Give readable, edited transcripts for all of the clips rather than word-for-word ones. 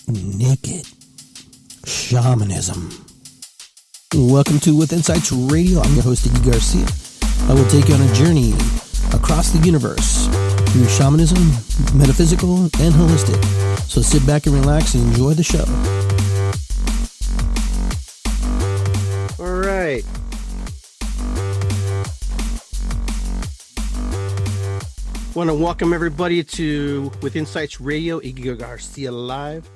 Naked Shamanism. Welcome to With Insights Radio. I'm your host, Iggy Garcia. I will take you on a journey across the universe through shamanism, metaphysical, and holistic. So sit back and relax and enjoy the show. All right. I want to welcome everybody to With Insights Radio, Iggy Garcia Live.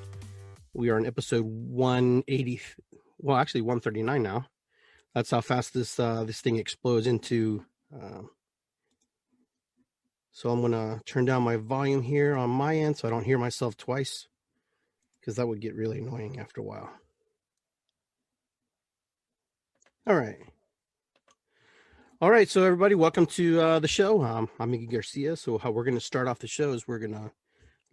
We are on episode 180, well, actually 139 now. That's how fast this thing explodes into. So I'm going to turn down my volume here on my end so I don't hear myself twice, because that would get really annoying after a while. All right, so everybody, welcome to the show. I'm Iggy Garcia. So how we're going to start off the show is we're going to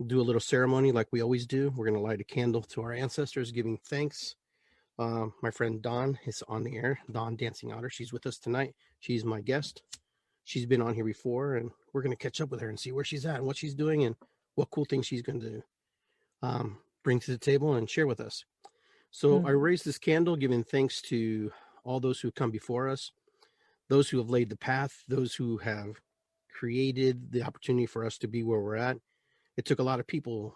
do a little ceremony like we always do. We're going to light a candle to our ancestors, giving thanks. My friend Dawn is on the air. Dawn, Dancing Otter. She's with us tonight. She's my guest. She's been on here before, and we're going to catch up with her and see where she's at and what she's doing and what cool things she's going to bring to the table and share with us. So I raised this candle, giving thanks to all those who come before us, those who have laid the path, those who have created the opportunity for us to be where we're at. It took a lot of people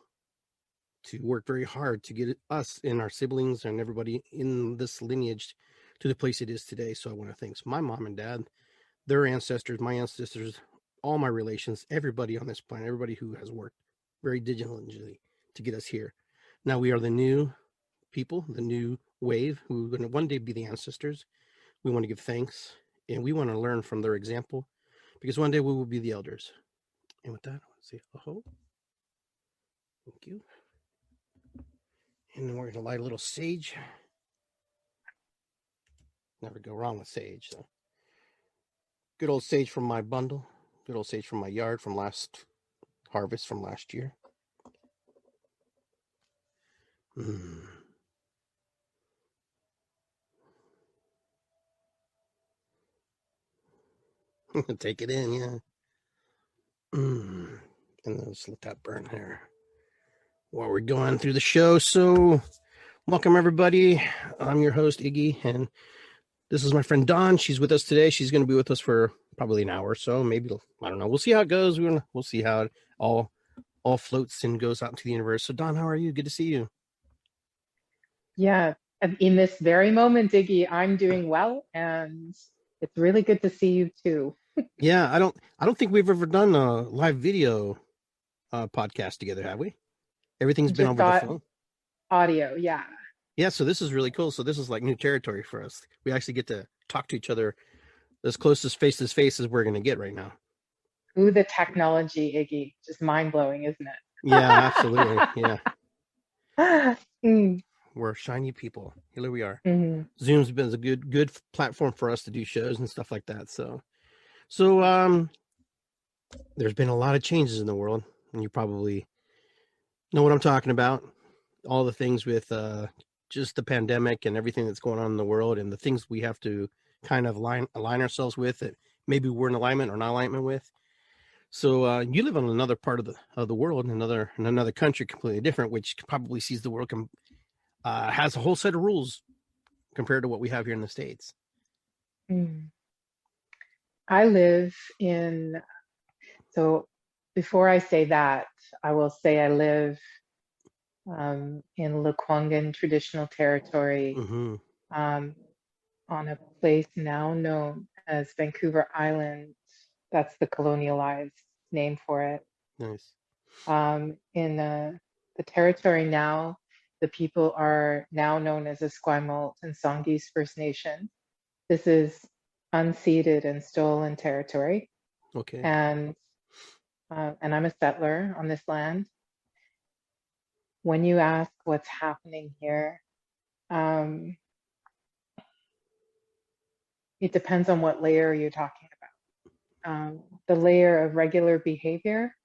to work very hard to get us and our siblings and everybody in this lineage to the place it is today. So I want to thank my mom and dad, their ancestors, my ancestors, all my relations, everybody on this planet, everybody who has worked very diligently to get us here. Now we are the new people, the new wave, who are going to one day be the ancestors. We want to give thanks, and we want to learn from their example, because one day we will be the elders. And with that, I want to say, oh, thank you. And then we're going to light a little sage. Never go wrong with sage. So. Good old sage from my bundle. Good old sage from my yard from last harvest from last year. Take it in, yeah. And then just let that burn there while we're going through the show. So welcome everybody. I'm your host Iggy, and this is my friend Dawn. She's with us today. She's going to be with us for probably an hour or so, maybe. I don't know. We'll see how it goes. We'll see how it all floats and goes out into the universe. So Dawn, how are you? Good to see you. Yeah, in this very moment, Iggy, I'm doing well, and it's really good to see you too. Yeah, I don't think we've ever done a live video podcast together, have we? Everything's been over the phone. Audio, yeah. Yeah, so this is really cool. So this is like new territory for us. We actually get to talk to each other as close as face as we're going to get right now. Ooh, the technology, Iggy, just mind-blowing, isn't it? Yeah, absolutely. Yeah. We're shiny people. Here we are. Zoom's been a good platform for us to do shows and stuff like that. So there's been a lot of changes in the world, and you probably know what I'm talking about. All the things with just the pandemic and everything that's going on in the world, and the things we have to kind of align ourselves with that maybe we're in alignment or not alignment with. So you live on another part of the world, in another country completely different, which probably sees the world has a whole set of rules compared to what we have here in the States. I live in, so before I say that, I will say I live in Lekwungen traditional territory, on a place now known as Vancouver Island. That's the colonialized name for it. Nice. In the territory now, the people are now known as Esquimalt and Songhees First Nation. This is unceded and stolen territory. Okay. And I'm a settler on this land. When you ask what's happening here, it depends on what layer you're talking about. The layer of regular behavior,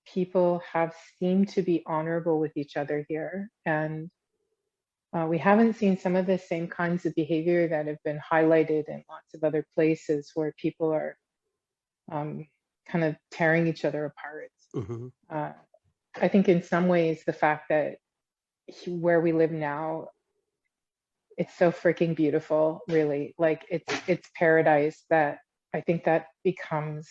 people have seemed to be honorable with each other here. And we haven't seen some of the same kinds of behavior that have been highlighted in lots of other places where people are kind of tearing each other apart. I think in some ways the fact that where we live now, it's so freaking beautiful, really. Like it's paradise that I think that becomes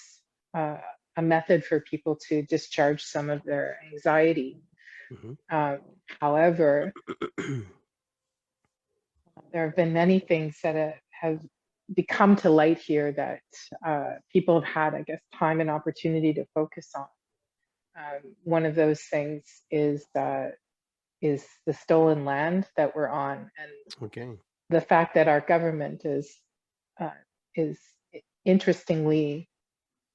a method for people to discharge some of their anxiety. However, there have been many things that have become to light here that people have had, I guess, time and opportunity to focus on. One of those things is the stolen land that we're on, and the fact that our government is interestingly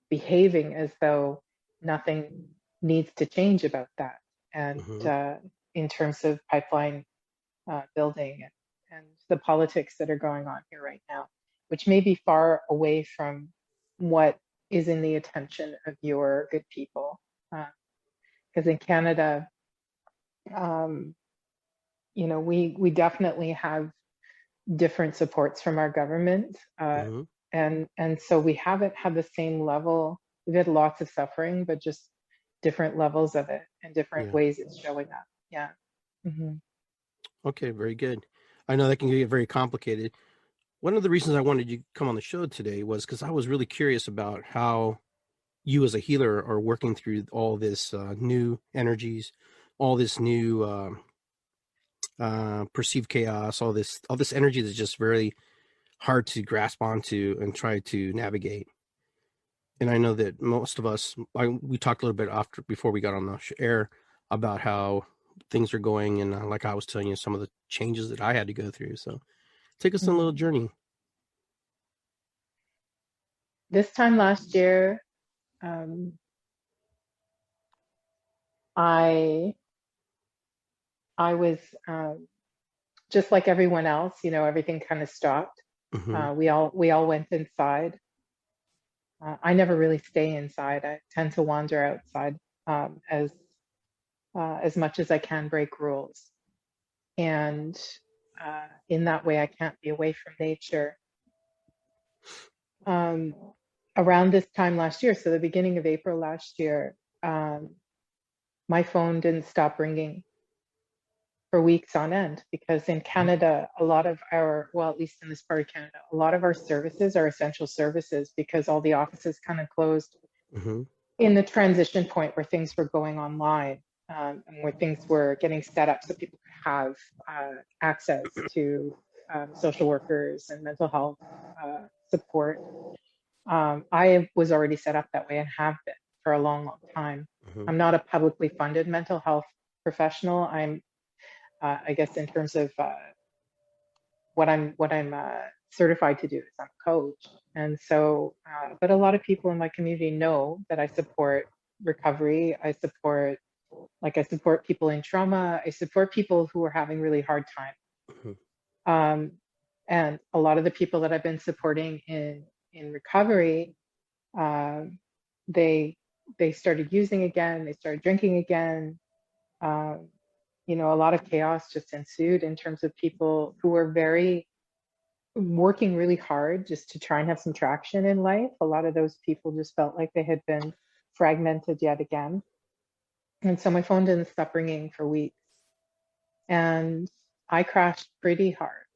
behaving as though nothing needs to change about that. And in terms of pipeline building and the politics that are going on here right now, which may be far away from what is in the attention of your good people. Because in Canada, you know, we definitely have different supports from our government, and so we haven't had the same level. We've had lots of suffering, but just different levels of it and different ways it's showing up. Yeah. Okay, very good. I know that can get very complicated. One of the reasons I wanted you to come on the show today was because I was really curious about how you as a healer are working through all this new energies, all this new perceived chaos, all this energy that's just very hard to grasp onto and try to navigate. And I know that most of us, we talked a little bit before we got on the air about how things are going, and like I was telling you, some of the changes that I had to go through. So take us on a little journey. This time last year, I was just like everyone else, you know, everything kind of stopped. We all went inside. I never really stay inside. I tend to wander outside as much as I can, break rules. And in that way, I can't be away from nature. Around this time last year, so the beginning of April last year, my phone didn't stop ringing for weeks on end, because in Canada, a lot of our, well, at least in this part of Canada, a lot of our services are essential services because all the offices kind of closed in the transition point where things were going online, and where things were getting set up so people could have access to social workers and mental health support. I was already set up that way and have been for a long, long time. I'm not a publicly funded mental health professional. I'm I guess in terms of what I'm certified to do is I'm a coach. And so, but a lot of people in my community know that I support recovery. I support people in trauma. I support people who are having really hard time. And a lot of the people that I've been supporting in recovery, they started using again. They started drinking again. You know, a lot of chaos just ensued in terms of people who were working really hard just to try and have some traction in life. A lot of those people just felt like they had been fragmented yet again. And so my phone didn't stop ringing for weeks. And I crashed pretty hard.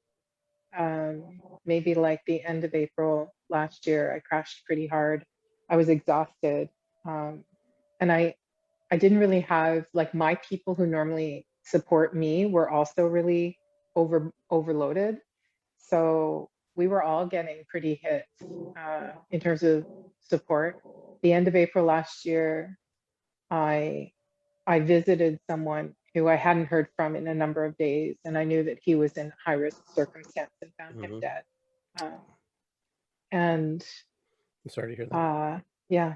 Maybe like the end of April last year, I crashed pretty hard. I was exhausted. And I didn't really have, like, my people who normally support me were also really overloaded. So we were all getting pretty hit in terms of support. The end of April last year, I visited someone who I hadn't heard from in a number of days, and I knew that he was in high risk circumstance and found him dead. And I'm sorry to hear that. Yeah.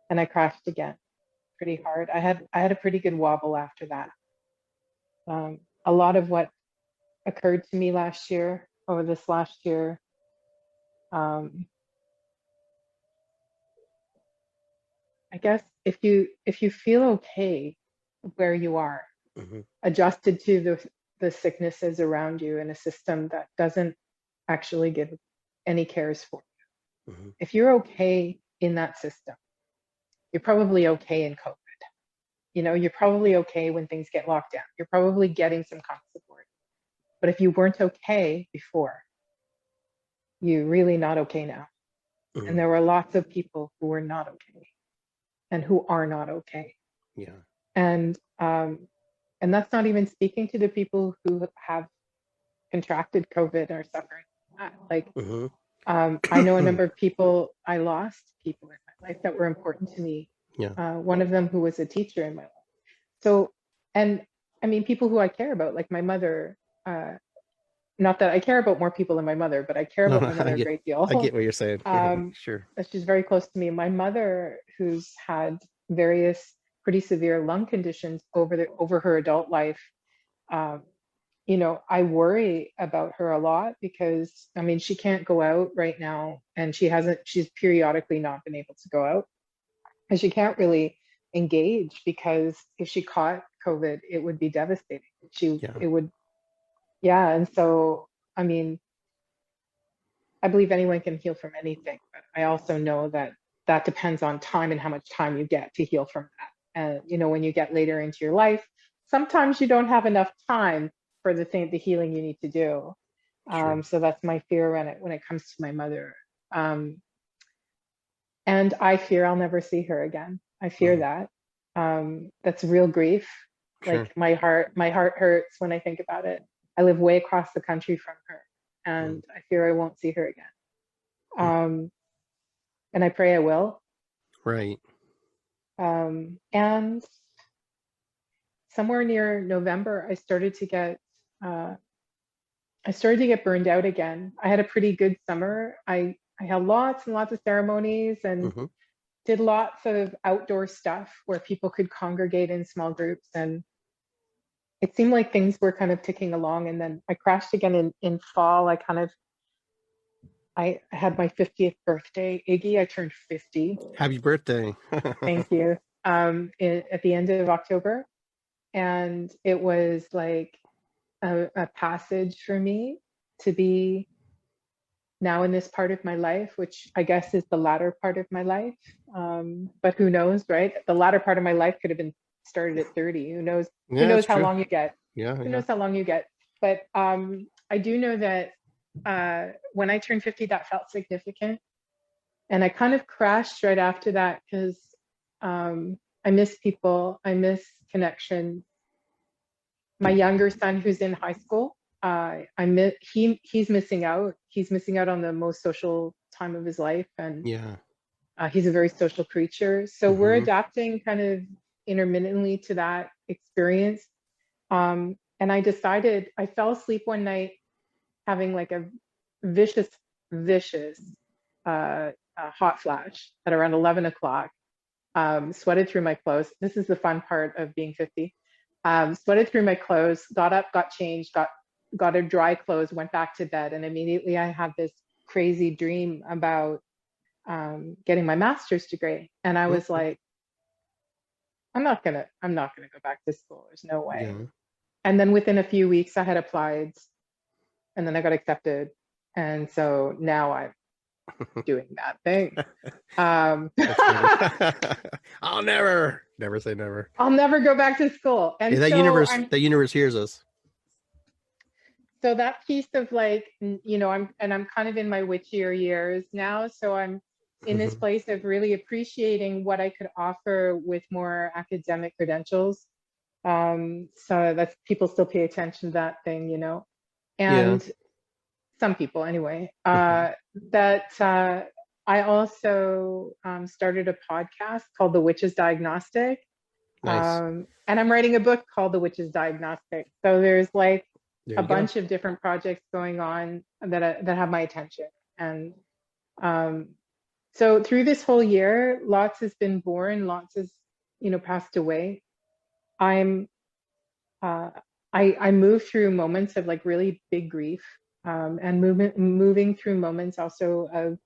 And I crashed again pretty hard. I had a pretty good wobble after that. A lot of what occurred to me over this last year, I guess if you feel okay where you are, adjusted to the sicknesses around you in a system that doesn't actually give any cares for you. If you're okay in that system, you're probably okay in COVID. You're probably okay when things get locked down. You're probably getting some kind of support. But if you weren't okay before, you're really not okay now. And there were lots of people who were not okay and who are not okay. Yeah. And that's not even speaking to the people who have contracted COVID or suffering from that. Like, I know a number of people, I lost people in my life that were important to me. Yeah. One of them who was a teacher in my life. So, and I mean, people who I care about, like my mother, not that I care about more people than my mother, but I care about my mother a great deal. I get what you're saying. Sure. She's very close to me. My mother, who's had various pretty severe lung conditions over her adult life, I worry about her a lot because, I mean, she can't go out right now, and she's periodically not been able to go out, and she can't really engage because if she caught COVID, it would be devastating. It would, yeah. And so, I mean, I believe anyone can heal from anything, but I also know that that depends on time and how much time you get to heal from that. And, when you get later into your life, sometimes you don't have enough time for the healing you need to do. So that's my fear when it comes to my mother. And I fear I'll never see her again. I fear that. That's real grief. Like my heart hurts when I think about it. I live way across the country from her, and I fear I won't see her again. And I pray I will. Right. And somewhere near November, I started to get burned out again. I had a pretty good summer. I had lots and lots of ceremonies and did lots of outdoor stuff where people could congregate in small groups. And it seemed like things were kind of ticking along. And then I crashed again in fall. I had my 50th birthday. Iggy, I turned 50. Happy birthday. Thank you. At the end of October. And it was like a passage for me to be now in this part of my life, which I guess is the latter part of my life. But who knows, right? The latter part of my life could have been started at 30. Who knows? Yeah, who knows how long you get? Yeah. Who knows how long you get? But I do know that when I turned 50, that felt significant. And I kind of crashed right after that because I miss people. I miss connection. My younger son, who's in high school, he's missing out. He's missing out on the most social time of his life, and he's a very social creature. So we're adapting kind of intermittently to that experience. And I decided, I fell asleep one night having like a vicious hot flash at around 11 o'clock. Sweated through my clothes. This is the fun part of being 50. Sweated through my clothes, got up, got changed, got a dry clothes, went back to bed, and immediately I had this crazy dream about getting my master's degree. And I was like, I'm not gonna go back to school. There's no way. Yeah. And then within a few weeks I had applied, and then I got accepted. And so now I'm doing that thing. I'll never say never. I'll never go back to school. And that universe hears us. So that piece of like, I'm kind of in my witchier years now. So I'm in this place of really appreciating what I could offer with more academic credentials. So that's, people still pay attention to that thing, and some people anyway. I also started a podcast called The Witch's Diagnostic. Nice. And I'm writing a book called The Witch's Diagnostic. So there's like a bunch of different projects going on that have my attention. And so through this whole year, lots has been born, lots has, passed away. I move through moments of like really big grief, and moving through moments also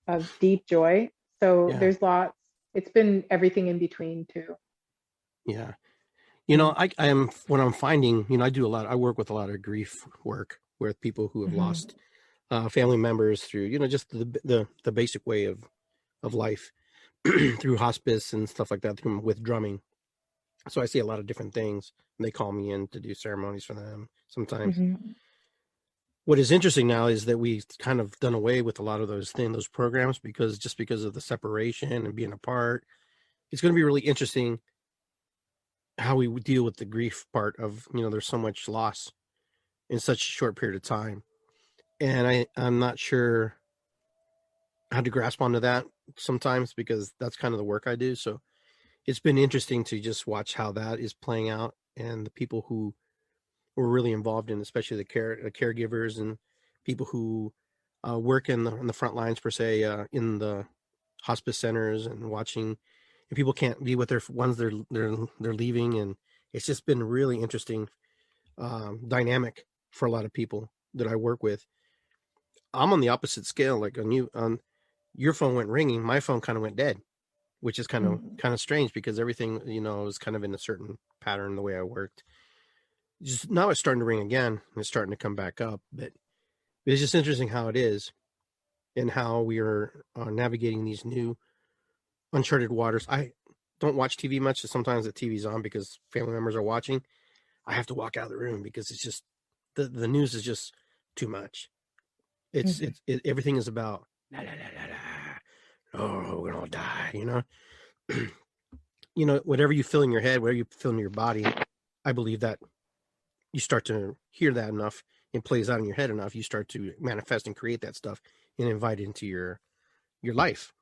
of deep joy. So there's lots. It's been everything in between too. Yeah. I am, what I'm finding, I work with a lot of grief work with people who have lost family members through, just the basic way of life through hospice and stuff like that, with drumming. So I see a lot of different things, and they call me in to do ceremonies for them sometimes. Mm-hmm. What is interesting now is that we've kind of done away with a lot of those programs, because of the separation and being apart. It's going to be really interesting how we deal with the grief part of, there's so much loss in such a short period of time. And I'm not sure how to grasp onto that sometimes, because that's kind of the work I do. So it's been interesting to just watch how that is playing out, and the people who were really involved in, especially the caregivers and people who work in the front lines per se, in the hospice centers, and watching, and people can't be with their ones they're leaving, and it's just been really interesting dynamic for a lot of people that I work with. I'm on the opposite scale. Like on your phone went ringing, my phone kind of went dead, which is kind of strange, because everything is kind of in a certain pattern the way I worked. Just now it's starting to ring again, and it's starting to come back up. But it's just interesting how it is, and how we are navigating these new uncharted waters. I don't watch TV much, so sometimes the TV's on because family members are watching. I have to walk out of the room, because it's just the news is just too much. Mm-hmm. Everything is about la, la, la, la, la. Oh, we're gonna all die, whatever you feel in your head, whatever you feel in your body. I believe that you start to hear that enough, and plays out in your head enough, you start to manifest and create that stuff and invite it into your life.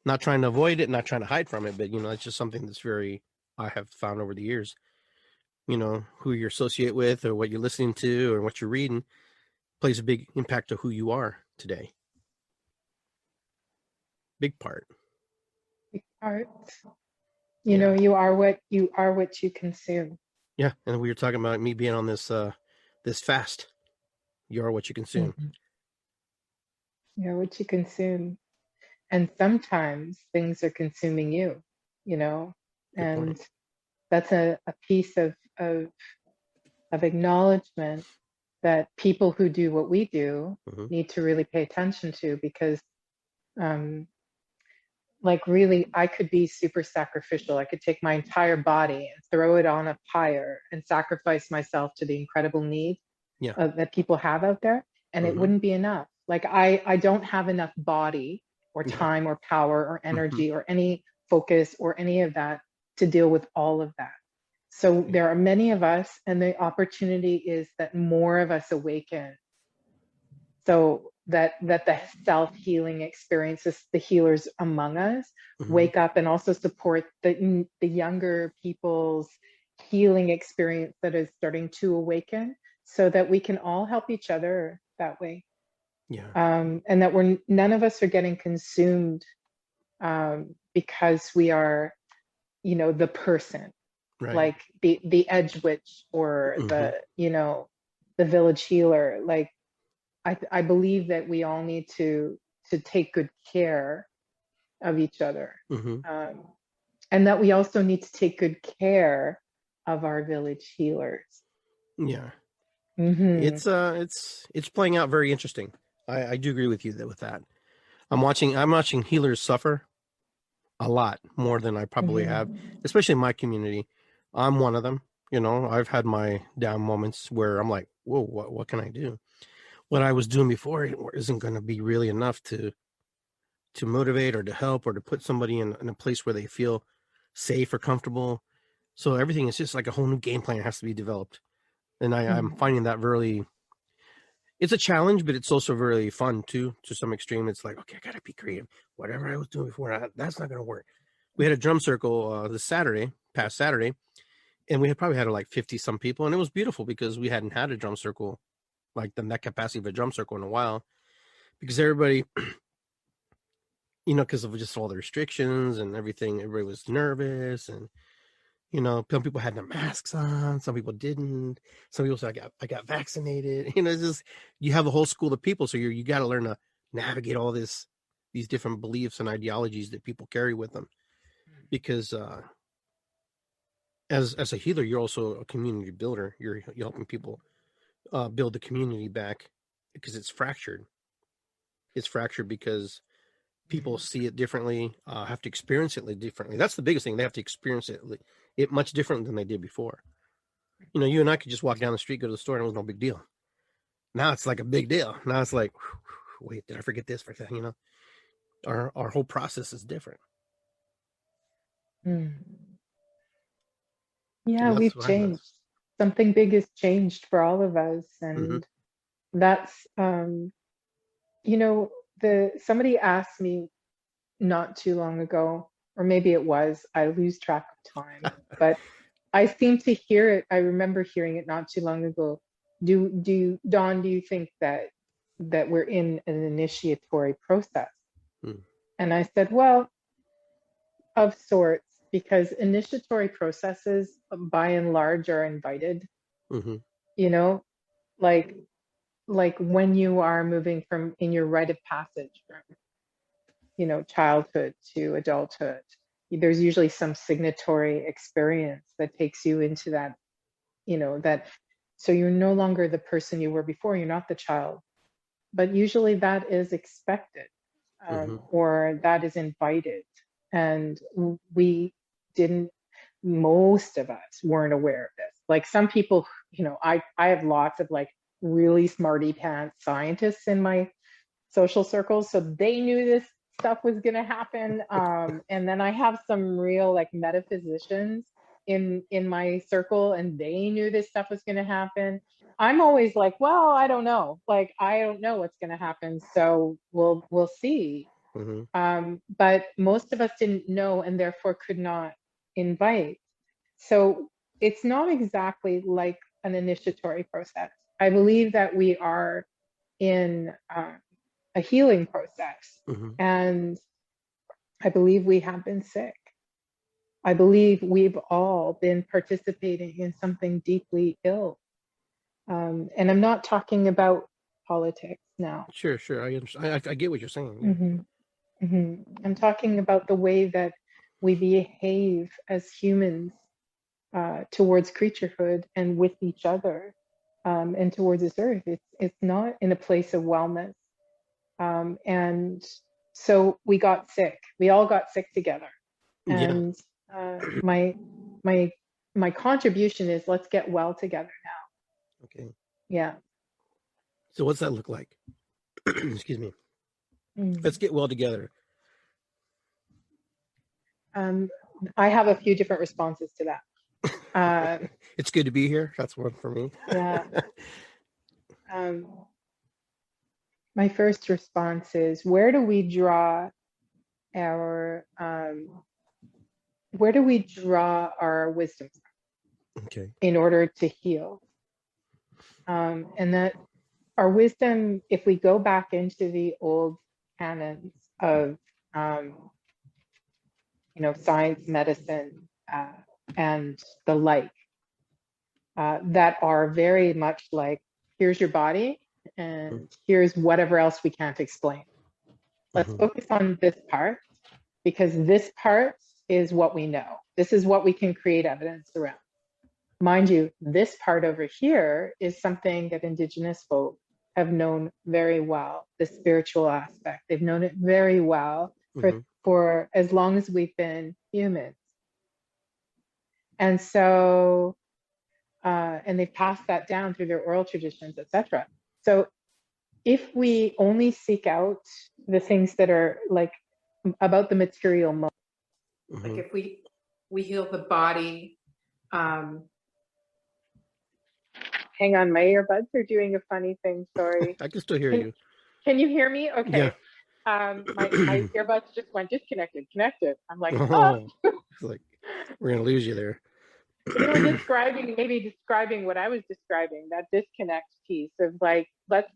Not trying to avoid it, not trying to hide from it, but it's just something that's very, I have found over the years. Who you associate with, or what you're listening to, or what you're reading, plays a big impact to who you are today. Big part. Big part. Yeah. You are what you consume. Yeah. And we were talking about me being on this fast. You are what you consume. Mm-hmm. You're what you consume. And sometimes things are consuming you, you know, Good point. and that's a piece of acknowledgement that people who do what we do Mm-hmm. need to really pay attention to, because um, like really I could be super sacrificial. I could take my entire body and throw it on a pyre and sacrifice myself to the incredible need Yeah. that people have out there, and it Mm-hmm. wouldn't be enough. Like I don't have enough body or Yeah. time or power or Mm-hmm. energy or any focus or any of that to deal with all of that. So Yeah. there are many of us, and the opportunity is that more of us awaken, so that the self-healing experiences, the healers among us, Mm-hmm. wake up and also support the younger people's healing experience that is starting to awaken, so that we can all help each other that way. Yeah. And that we're none of us are getting consumed because we are, the person, Right. like the edge witch or Mm-hmm. the village healer. Like I believe that we all need to take good care of each other, Mm-hmm. um, and that we also need to take good care of our village healers. Yeah. Mm-hmm. It's playing out very interesting. I do agree with you with that. I'm watching healers suffer a lot more than I probably have, Mm-hmm. especially in my community. I'm one of them. I've had my down moments where I'm like, whoa, what can I do? What I was doing before isn't going to be really enough to motivate, or to help, or to put somebody in a place where they feel safe or comfortable. So everything is just like a whole new game plan has to be developed. And I'm Mm-hmm. finding that really, it's a challenge, but it's also really fun too, to some extreme. It's like, okay, I gotta be creative. Whatever I was doing before, that's not gonna work. We had a drum circle this past Saturday, and we had probably had like 50 some people, and it was beautiful, because we hadn't had a drum circle like that capacity of a drum circle in a while, because everybody, because of just all the restrictions and everything, everybody was nervous, and some people had their masks on, some people didn't. Some people said, I got vaccinated. It's just, you have a whole school of people, so you got to learn to navigate all these different beliefs and ideologies that people carry with them. Because as a healer, you're also a community builder. You're helping people build the community back, because it's fractured. It's fractured because people see it differently, have to experience it differently. That's the biggest thing. They have to experience it it much different than they did before. You know, you and I could just walk down the street, go to the store, and it was no big deal. Now it's like a big deal. Now it's like, wait, did I forget this? You know, our whole process is different. Mm. Yeah, So that's we've what I noticed. changed. Something big has changed for all of us, Mm-hmm. and that's you know, somebody asked me not too long ago, or maybe it was, I lose track of time, but I seem to hear it. I remember hearing it not too long ago. Dawn, do you think that we're in an initiatory process? Mm. And I said, well, of sorts, because initiatory processes by and large are invited, Mm-hmm. you know, like when you are moving from in your rite of passage from, you know, childhood to adulthood, there's usually some signatory experience that takes you into that, you know, that, so you're no longer the person you were before, you're not the child, but usually that is expected, Mm-hmm. or that is invited. And we didn't, most of us weren't aware of this. Like some people, you know, I have lots of like really smarty pants scientists in my social circles, so they knew this stuff was going to happen. And then I have some real like metaphysicians in my circle, and they knew this stuff was going to happen. I'm always like, well, I don't know. Like, I don't know what's going to happen, so we'll see. Mm-hmm. But most of us didn't know, and therefore could not invite. So it's not exactly like an initiatory process. I believe that we are in a healing process. Mm-hmm. And I believe we have been sick. I believe we've all been participating in something deeply ill. And I'm not talking about politics now. Sure. I understand. I get what you're saying. Yeah. Mm-hmm. Mm-hmm. I'm talking about the way that we behave as humans towards creaturehood and with each other, and towards this earth. It's not in a place of wellness. And so we got sick. We all got sick together. Yeah. And my my contribution is let's get well together now. Okay. Yeah. So what's that look like? Excuse me. Mm. Let's get well together. I have a few different responses to that. It's good to be here. That's one for me. Yeah. My first response is where do we draw our wisdom Okay. in order to heal? And that our wisdom, if we go back into the old canons of, you know, science, medicine, and the like, that are very much like, here's your body, and here's whatever else we can't explain. Let's focus on this part, because this part is what we know. This is what we can create evidence around. Mind you, this part over here is something that Indigenous folk have known very well, the spiritual aspect. They've known it very well for as long as we've been humans. And so, and they've passed that down through their oral traditions, etc. So if we only seek out the things that are like about the material mode, like if we heal the body, hang on, my earbuds are doing a funny thing. Sorry. I can still hear you. Can you hear me? Okay. Yeah. My earbuds just went disconnected, connected. I'm like, oh. It's like we're gonna lose you there. You were describing what I was describing, that disconnect piece of like, let's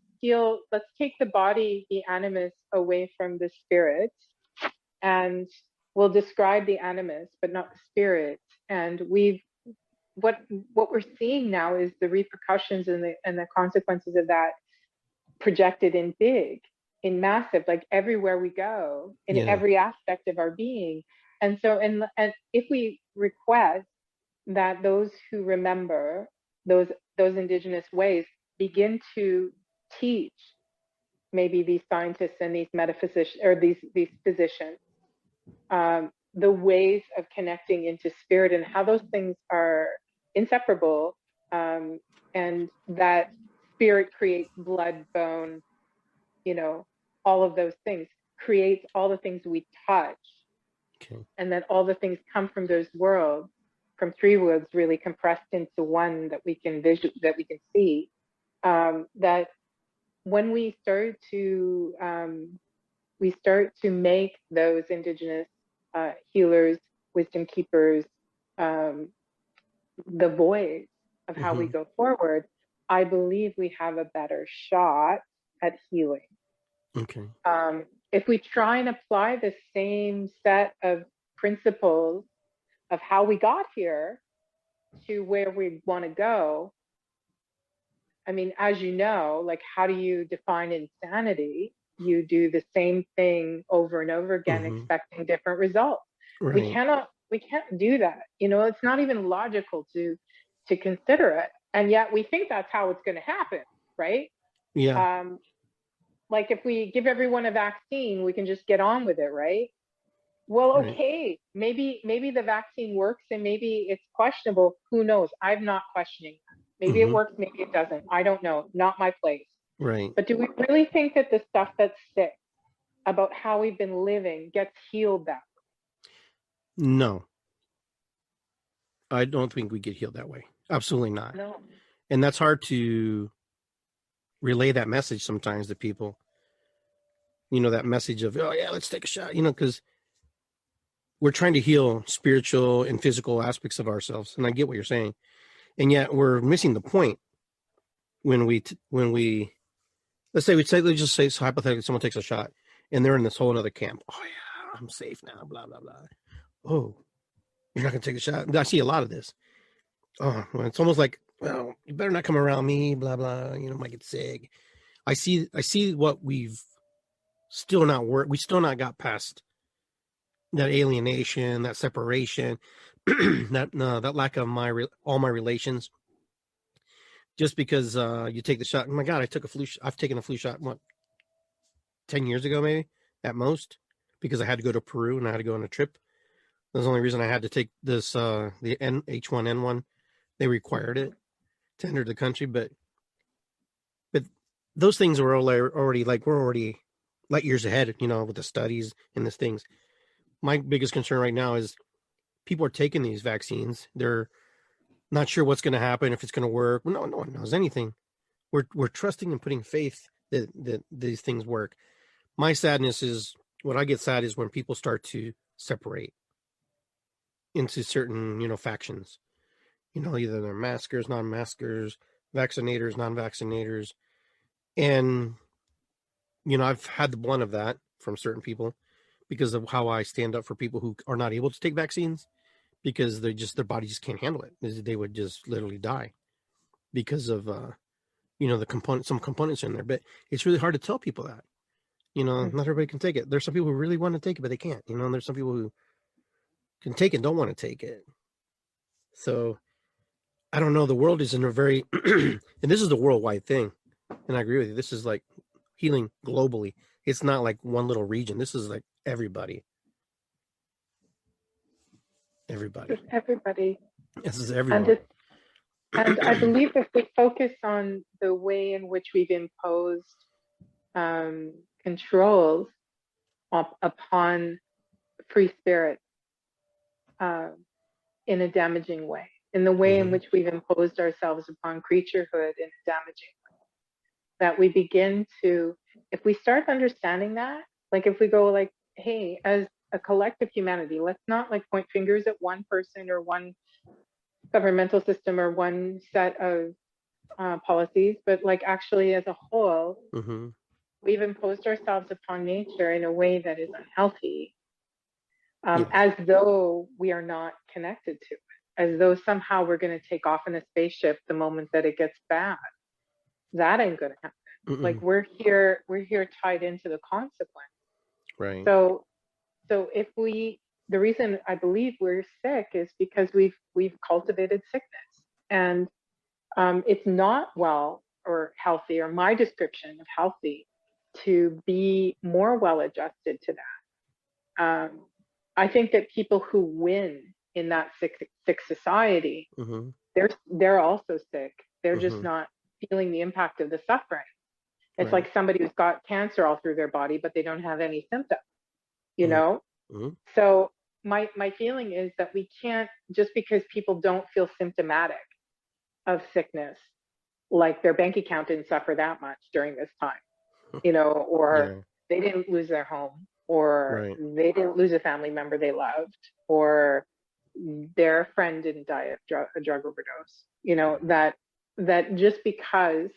take the body, the animus, away from the spirit, and we'll describe the animus, but not the spirit. And what we're seeing now is the repercussions and the consequences of that projected in big, in massive, like everywhere we go, in every aspect of our being. And so, and if we request that those who remember those indigenous ways begin to teach maybe these scientists and these metaphysicians or these physicians the ways of connecting into spirit and how those things are inseparable, and that spirit creates blood, bone, all of those things, creates all the things we touch. Okay. And that all the things come from those worlds, from three worlds really compressed into one that we can that we can see. That when we start to make those indigenous healers, wisdom keepers, the voice of how we go forward, I believe we have a better shot at healing. Okay. If we try and apply the same set of principles of how we got here to where we want to go, I mean, as you know, like, how do you define insanity? You do the same thing over and over again, expecting different results. Right. We can't do that. It's not even logical to consider it. And yet we think that's how it's going to happen, right? Yeah. Like, if we give everyone a vaccine, we can just get on with it, right? Well, okay, maybe the vaccine works and maybe it's questionable. Who knows? I'm not questioning that. Maybe it works, maybe it doesn't. I don't know. Not my place. Right. But do we really think that the stuff that's sick about how we've been living gets healed that way? No. I don't think we get healed that way. Absolutely not. No. And that's hard to relay that message sometimes to people. That message of, oh yeah, let's take a shot, because we're trying to heal spiritual and physical aspects of ourselves. And I get what you're saying. And yet we're missing the point when we let's just say, so hypothetically, someone takes a shot and they're in this whole other camp. Oh yeah, I'm safe now, blah, blah, blah. Oh, you're not going to take a shot? I see a lot of this. Oh, well, it's almost like, well, you better not come around me, blah, blah, might get sick. I see what we've still not worked. We still not got past that alienation, that separation, that lack of all my relations. Just because you take the shot. Oh my God, I've taken a flu shot, 10 years ago, maybe at most, because I had to go to Peru and I had to go on a trip. That's the only reason I had to take this, the H1N1. They required it to enter the country, but those things were already we're already light years ahead, with the studies and these things. My biggest concern right now is people are taking these vaccines. They're not sure what's going to happen, if it's going to work. No one knows anything. We're trusting and putting faith that these things work. My sadness is, what I get sad is when people start to separate into certain, factions. Either they're maskers, non-maskers, vaccinators, non-vaccinators. And, I've had the blunt of that from certain people because of how I stand up for people who are not able to take vaccines, because their body just can't handle it. They would just literally die because of, some components in there. But it's really hard to tell people that, not everybody can take it. There's some people who really want to take it, but they can't, and there's some people who can take it and don't want to take it. So I don't know. The world is in a very, and this is the worldwide thing. And I agree with you. This is like healing globally. It's not like one little region. This is like everybody. Everybody. This is everyone. And I believe if we focus on the way in which we've imposed controls upon free spirit in a damaging way, in the way in which we've imposed ourselves upon creaturehood in a damaging way, that we begin to, if we start understanding that, like if we go like, hey, as a collective humanity, let's not like point fingers at one person or one governmental system or one set of policies, but like actually as a whole, we've imposed ourselves upon nature in a way that is unhealthy, as though we are not connected to it, as though somehow we're going to take off in a spaceship the moment that it gets bad. That ain't going to happen. Like we're here tied into the consequence. Right. So if the reason I believe we're sick is because we've cultivated sickness, and it's not well or healthy, or my description of healthy, to be more well adjusted to that. I think that people who win in that sick society, Mm-hmm. they're also sick. They're just Mm-hmm. not feeling the impact of the suffering. It's Right. like somebody who's got cancer all through their body, but they don't have any symptoms, you Mm-hmm. know? Mm-hmm. So my feeling is that we can't, just because people don't feel symptomatic of sickness, like their bank account didn't suffer that much during this time, or Yeah. they didn't lose their home, or Right. they didn't lose a family member they loved, or their friend didn't die of a drug overdose, that just because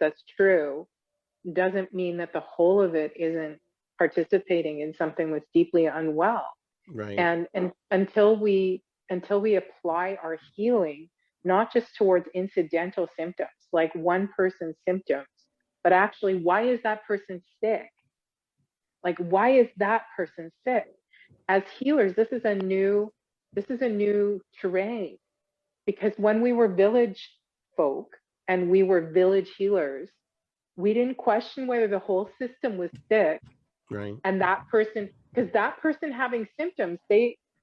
that's true doesn't mean that the whole of it isn't participating in something that's deeply unwell. Right. And until we apply our healing not just towards incidental symptoms, like one person's symptoms, but actually, why is that person sick? Like, why is that person sick? As healers, this is a new terrain, because when we were village folk and we were village healers, we didn't question whether the whole system was sick. Right. And that person, because that person having symptoms,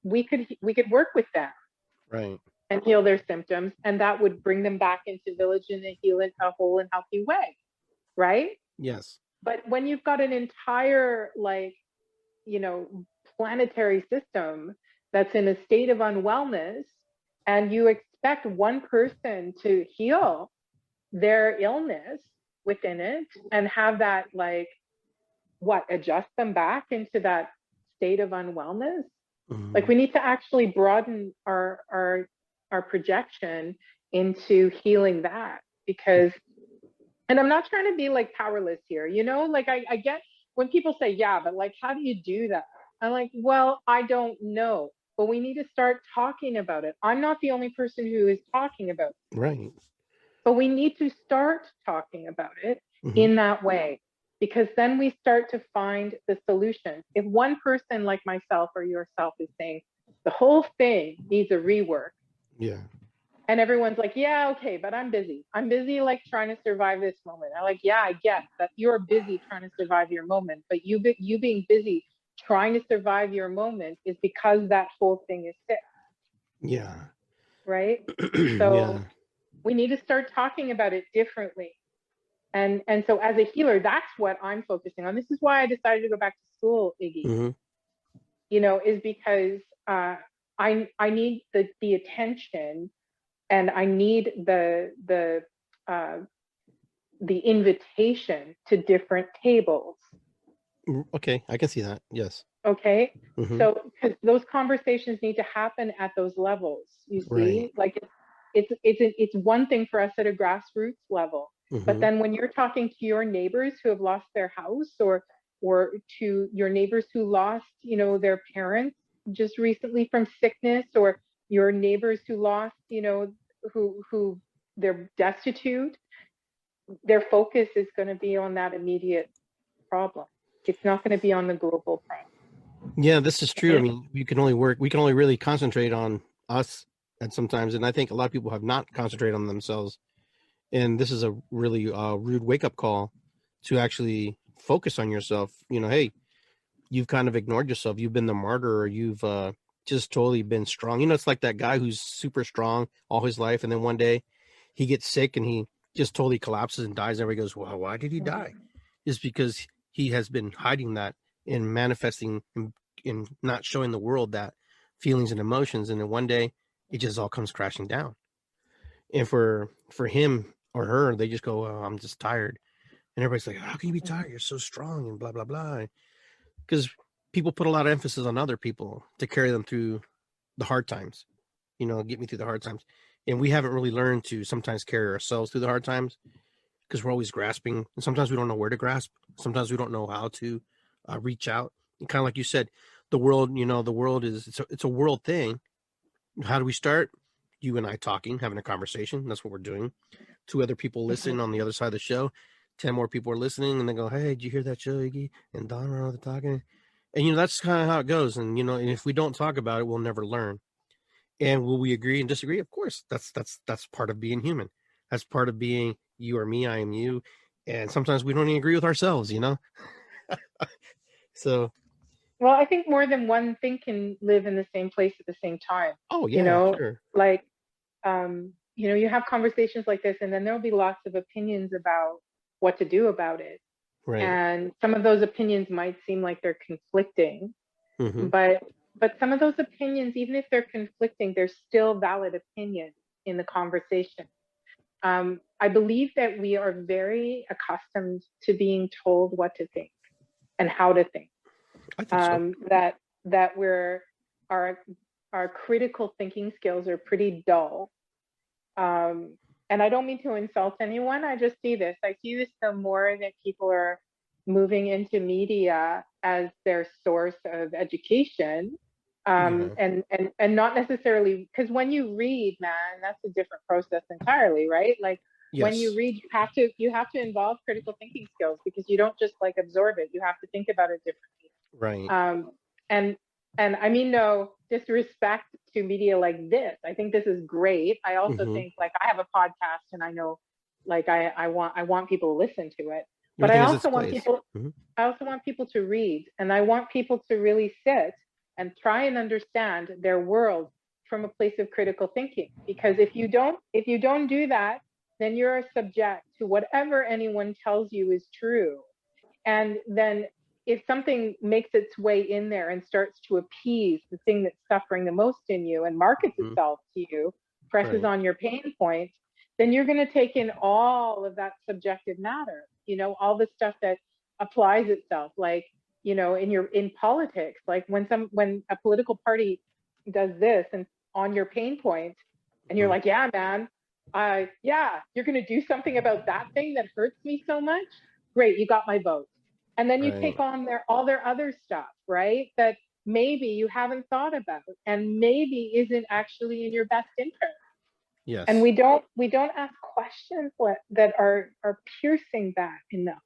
we could work with them Right. and heal their symptoms, and that would bring them back into village in a whole and healthy way, right? Yes. But when you've got an entire, you know planetary system that's in a state of unwellness, and you expect one person to heal their illness within it and have that, adjust them back into that state of unwellness. Like, Mm-hmm. we need to actually broaden our projection into healing that, because, and I'm not trying to be like powerless here, like, I get when people say, yeah, but like, how do you do that? I'm like, well, I don't know, but we need to start talking about it. I'm not the only person who is talking about it, Right. but we need to start talking about it Mm-hmm. in that way, because then we start to find the solution. If one person like myself or yourself is saying the whole thing needs a rework, Yeah. and everyone's like, yeah, okay, but I'm busy, like, trying to survive this moment. I'm like, yeah, I get that you're busy trying to survive your moment, but you being busy trying to survive your moment is because that whole thing is sick, Yeah. right? Yeah. So we need to start talking about it differently. And so, as a healer, that's what I'm focusing on. This is why I decided to go back to school, Iggy, Mm-hmm. is because I need the attention, and I need uh, the invitation to different tables. Okay, I can see that. Yes. Okay. Mm-hmm. So, because those conversations need to happen at those levels, you Right. see, like, it's one thing for us at a grassroots level, but Mm-hmm. then when you're talking to your neighbors who have lost their house, or to your neighbors who lost, their parents just recently from sickness, or your neighbors who lost, who they're destitute, their focus is going to be on that immediate problem. It's not going to be on the global problem. Yeah, this is true. I And mean, we can only really concentrate on us at sometimes, and I think a lot of people have not concentrated on themselves. And this is a really rude wake up call to actually focus on yourself. Hey, you've kind of ignored yourself. You've been the martyr, or you've just totally been strong. It's like that guy who's super strong all his life, and then one day he gets sick and he just totally collapses and dies. Everybody goes, "Well, why did he die?" It's because he has been hiding that and manifesting and not showing the world that feelings and emotions, and then one day it just all comes crashing down. And for him or her, they just go, oh, "I'm just tired," and everybody's like, "How can you be tired? You're so strong," and blah blah blah. Because people put a lot of emphasis on other people to carry them through the hard times, get me through the hard times. And we haven't really learned to sometimes carry ourselves through the hard times, because we're always grasping. And sometimes we don't know where to grasp. Sometimes we don't know how to reach out. And kind of like you said, the world, the world it's a world thing. How do we start? You and I talking, having a conversation. That's what we're doing. Two other people listen on the other side of the show. 10 more people are listening, and they go, "Hey, did you hear that show, Iggy and Don are talking?" And that's kind of how it goes. And if we don't talk about it, we'll never learn. And will we agree and disagree? Of course. That's part of being human. That's part of being you or me, I am you. And sometimes we don't even agree with ourselves. So Well, I think more than one thing can live in the same place at the same time. Oh You yeah, know, sure. like, you have conversations like this, and then there'll be lots of opinions about what to do about it. Right. And some of those opinions might seem like they're conflicting, Mm-hmm. but some of those opinions, even if they're conflicting, they're still valid opinions in the conversation. I believe that we are very accustomed to being told what to think and how to think. I think so. That our our critical thinking skills are pretty dull. And I don't mean to insult anyone. I just see this. I see this the more that people are moving into media as their source of education. Yeah. And not necessarily, because when you read, man, that's a different process entirely, right? Like when you Yes. read, you have to involve critical thinking skills, because you don't just like absorb it. You have to think about it differently. Right. And and I mean no disrespect to media like this. I think this is great. I also Mm-hmm. think, like, I have a podcast, and I know, like, I want people to listen to it. But Everything has its place. Mm-hmm. I also want people to read, and I want people to really sit and try and understand their world from a place of critical thinking. Because if you don't do that, then you're subject to whatever anyone tells you is true. And then if something makes its way in there and starts to appease the thing that's suffering the most in you and markets Mm-hmm. itself to you, presses Right. on your pain point, then you're going to take in all of that subjective matter, all the stuff that applies itself, like, in politics, like when a political party does this and on your pain point, and you're Mm-hmm. like, yeah, man, yeah, you're going to do something about that thing that hurts me so much. Great, you got my vote. And then you Right. take on all their other stuff, right? That maybe you haven't thought about and maybe isn't actually in your best interest. And Yes. we don't ask questions that are piercing that enough.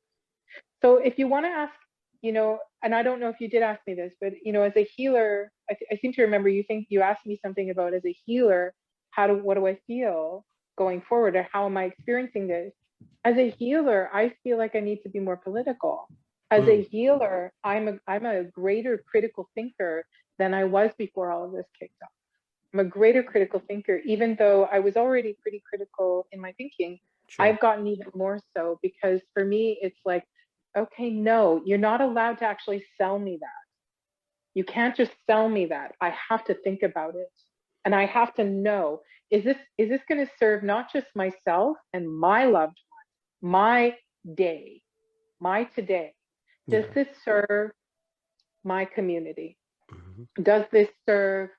So if you want to ask, and I don't know if you did ask me this, but as a healer, I seem to remember you asked me something about, as a healer, what do I feel going forward, or how am I experiencing this? As a healer, I feel like I need to be more political. As a Mm. healer, I'm a greater critical thinker than I was before all of this kicked off. I'm a greater critical thinker, even though I was already pretty critical in my thinking. Sure. I've gotten even more so, because for me, it's like, okay, no, you're not allowed to actually sell me that. You can't just sell me that. I have to think about it. And I have to know, is this going to serve not just myself and my loved one, my day, my today? Does Yeah. this serve my community? Mm-hmm. Does this serve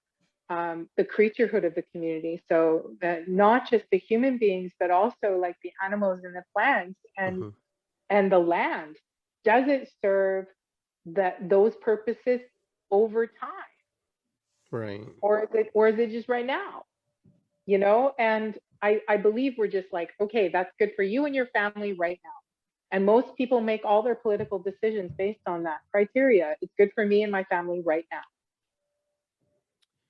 the creaturehood of the community? So that not just the human beings, but also like the animals and the plants Mm-hmm. and the land. Does it serve those purposes over time, Right. or is it just right now? And I believe we're just like, okay, that's good for you and your family right now. And most people make all their political decisions based on that criteria. It's good for me and my family right now.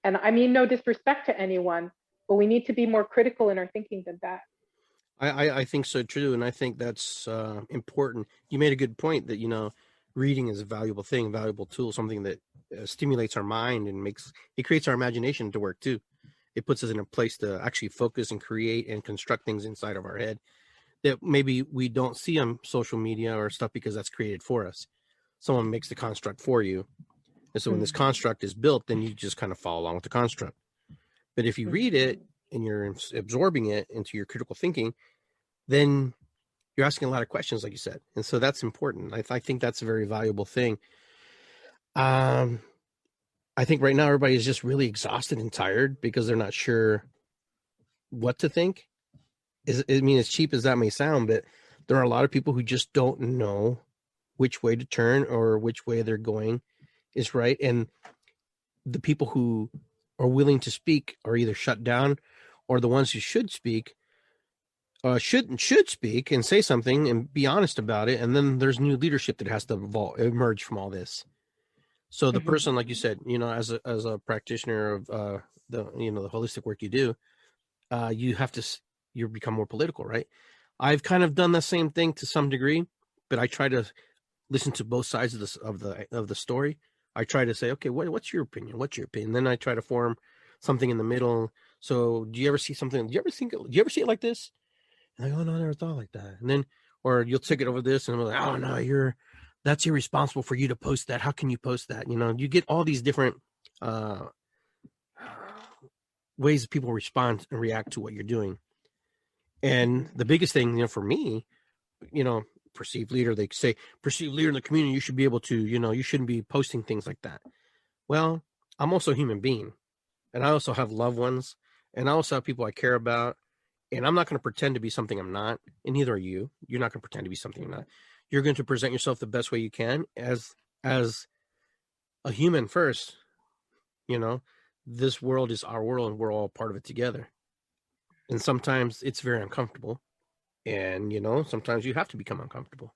And I mean no disrespect to anyone, but we need to be more critical in our thinking than that. I think so too, and I think that's important. You made a good point that reading is a valuable thing, valuable tool, something that stimulates our mind and creates our imagination to work too. It puts us in a place to actually focus and create and construct things inside of our head that maybe we don't see on social media or stuff, because that's created for us. Someone makes the construct for you, and so when this Mm-hmm. construct is built, then you just kind of follow along with the construct. But if you read Mm-hmm. it and you're absorbing it into your critical thinking, then you're asking a lot of questions, like you said. And so that's important. I think that's a very valuable thing. Um, I think right now everybody is just really exhausted and tired because they're not sure what to think. I mean, as cheap as that may sound, but there are a lot of people who just don't know which way to turn or which way they're going is right. And the people who are willing to speak are either shut down, or the ones who should speak should speak and say something and be honest about it. And then there's new leadership that has to emerge from all this. So the Mm-hmm. person, like you said, as a practitioner of the holistic work you do, you have to you become more political, right? I've kind of done the same thing to some degree, but I try to listen to both sides of the story. I try to say, okay, what's your opinion? What's your opinion? Then I try to form something in the middle. So do you ever see something? Do you ever see it like this? And I go, no, I never thought like that. And then, or you'll take it over this, and I'm like, oh no, that's irresponsible for you to post that. How can you post that? You know, you get all these different uh, ways that people respond and react to what you're doing. And the biggest thing, you know, for me, you know, perceived leader, they say perceived leader in the community, you should be able to, you know, you shouldn't be posting things like that. Well, I'm also a human being, and I also have loved ones, and I also have people I care about, and I'm not going to pretend to be something I'm not, and neither are you. You're not going to pretend to be something you're not. You're going to present yourself the best way you can as a human first. You know, this world is our world, and we're all part of it together. And sometimes it's very uncomfortable, and you know, sometimes you have to become uncomfortable.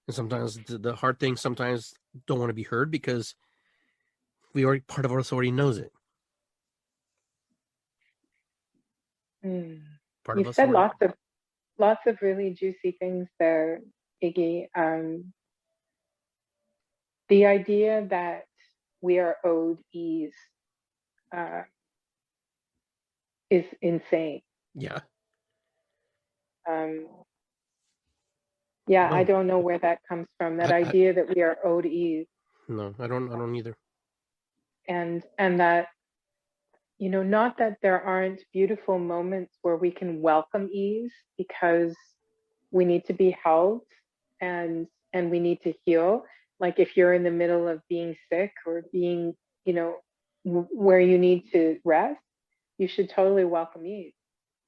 And sometimes the hard things sometimes don't want to be heard because part of us already knows it. Part of You us said already. lots of really juicy things there, Iggy. The idea that we are owed ease is insane. Yeah. Yeah, I No, don't know where that comes from. That I idea that we are owed ease, no, I don't either. and that, you know, not that there aren't beautiful moments where we can welcome ease because we need to be held and we need to heal. Like if you're in the middle of being sick or being, you know, where you need to rest, you should totally welcome ease.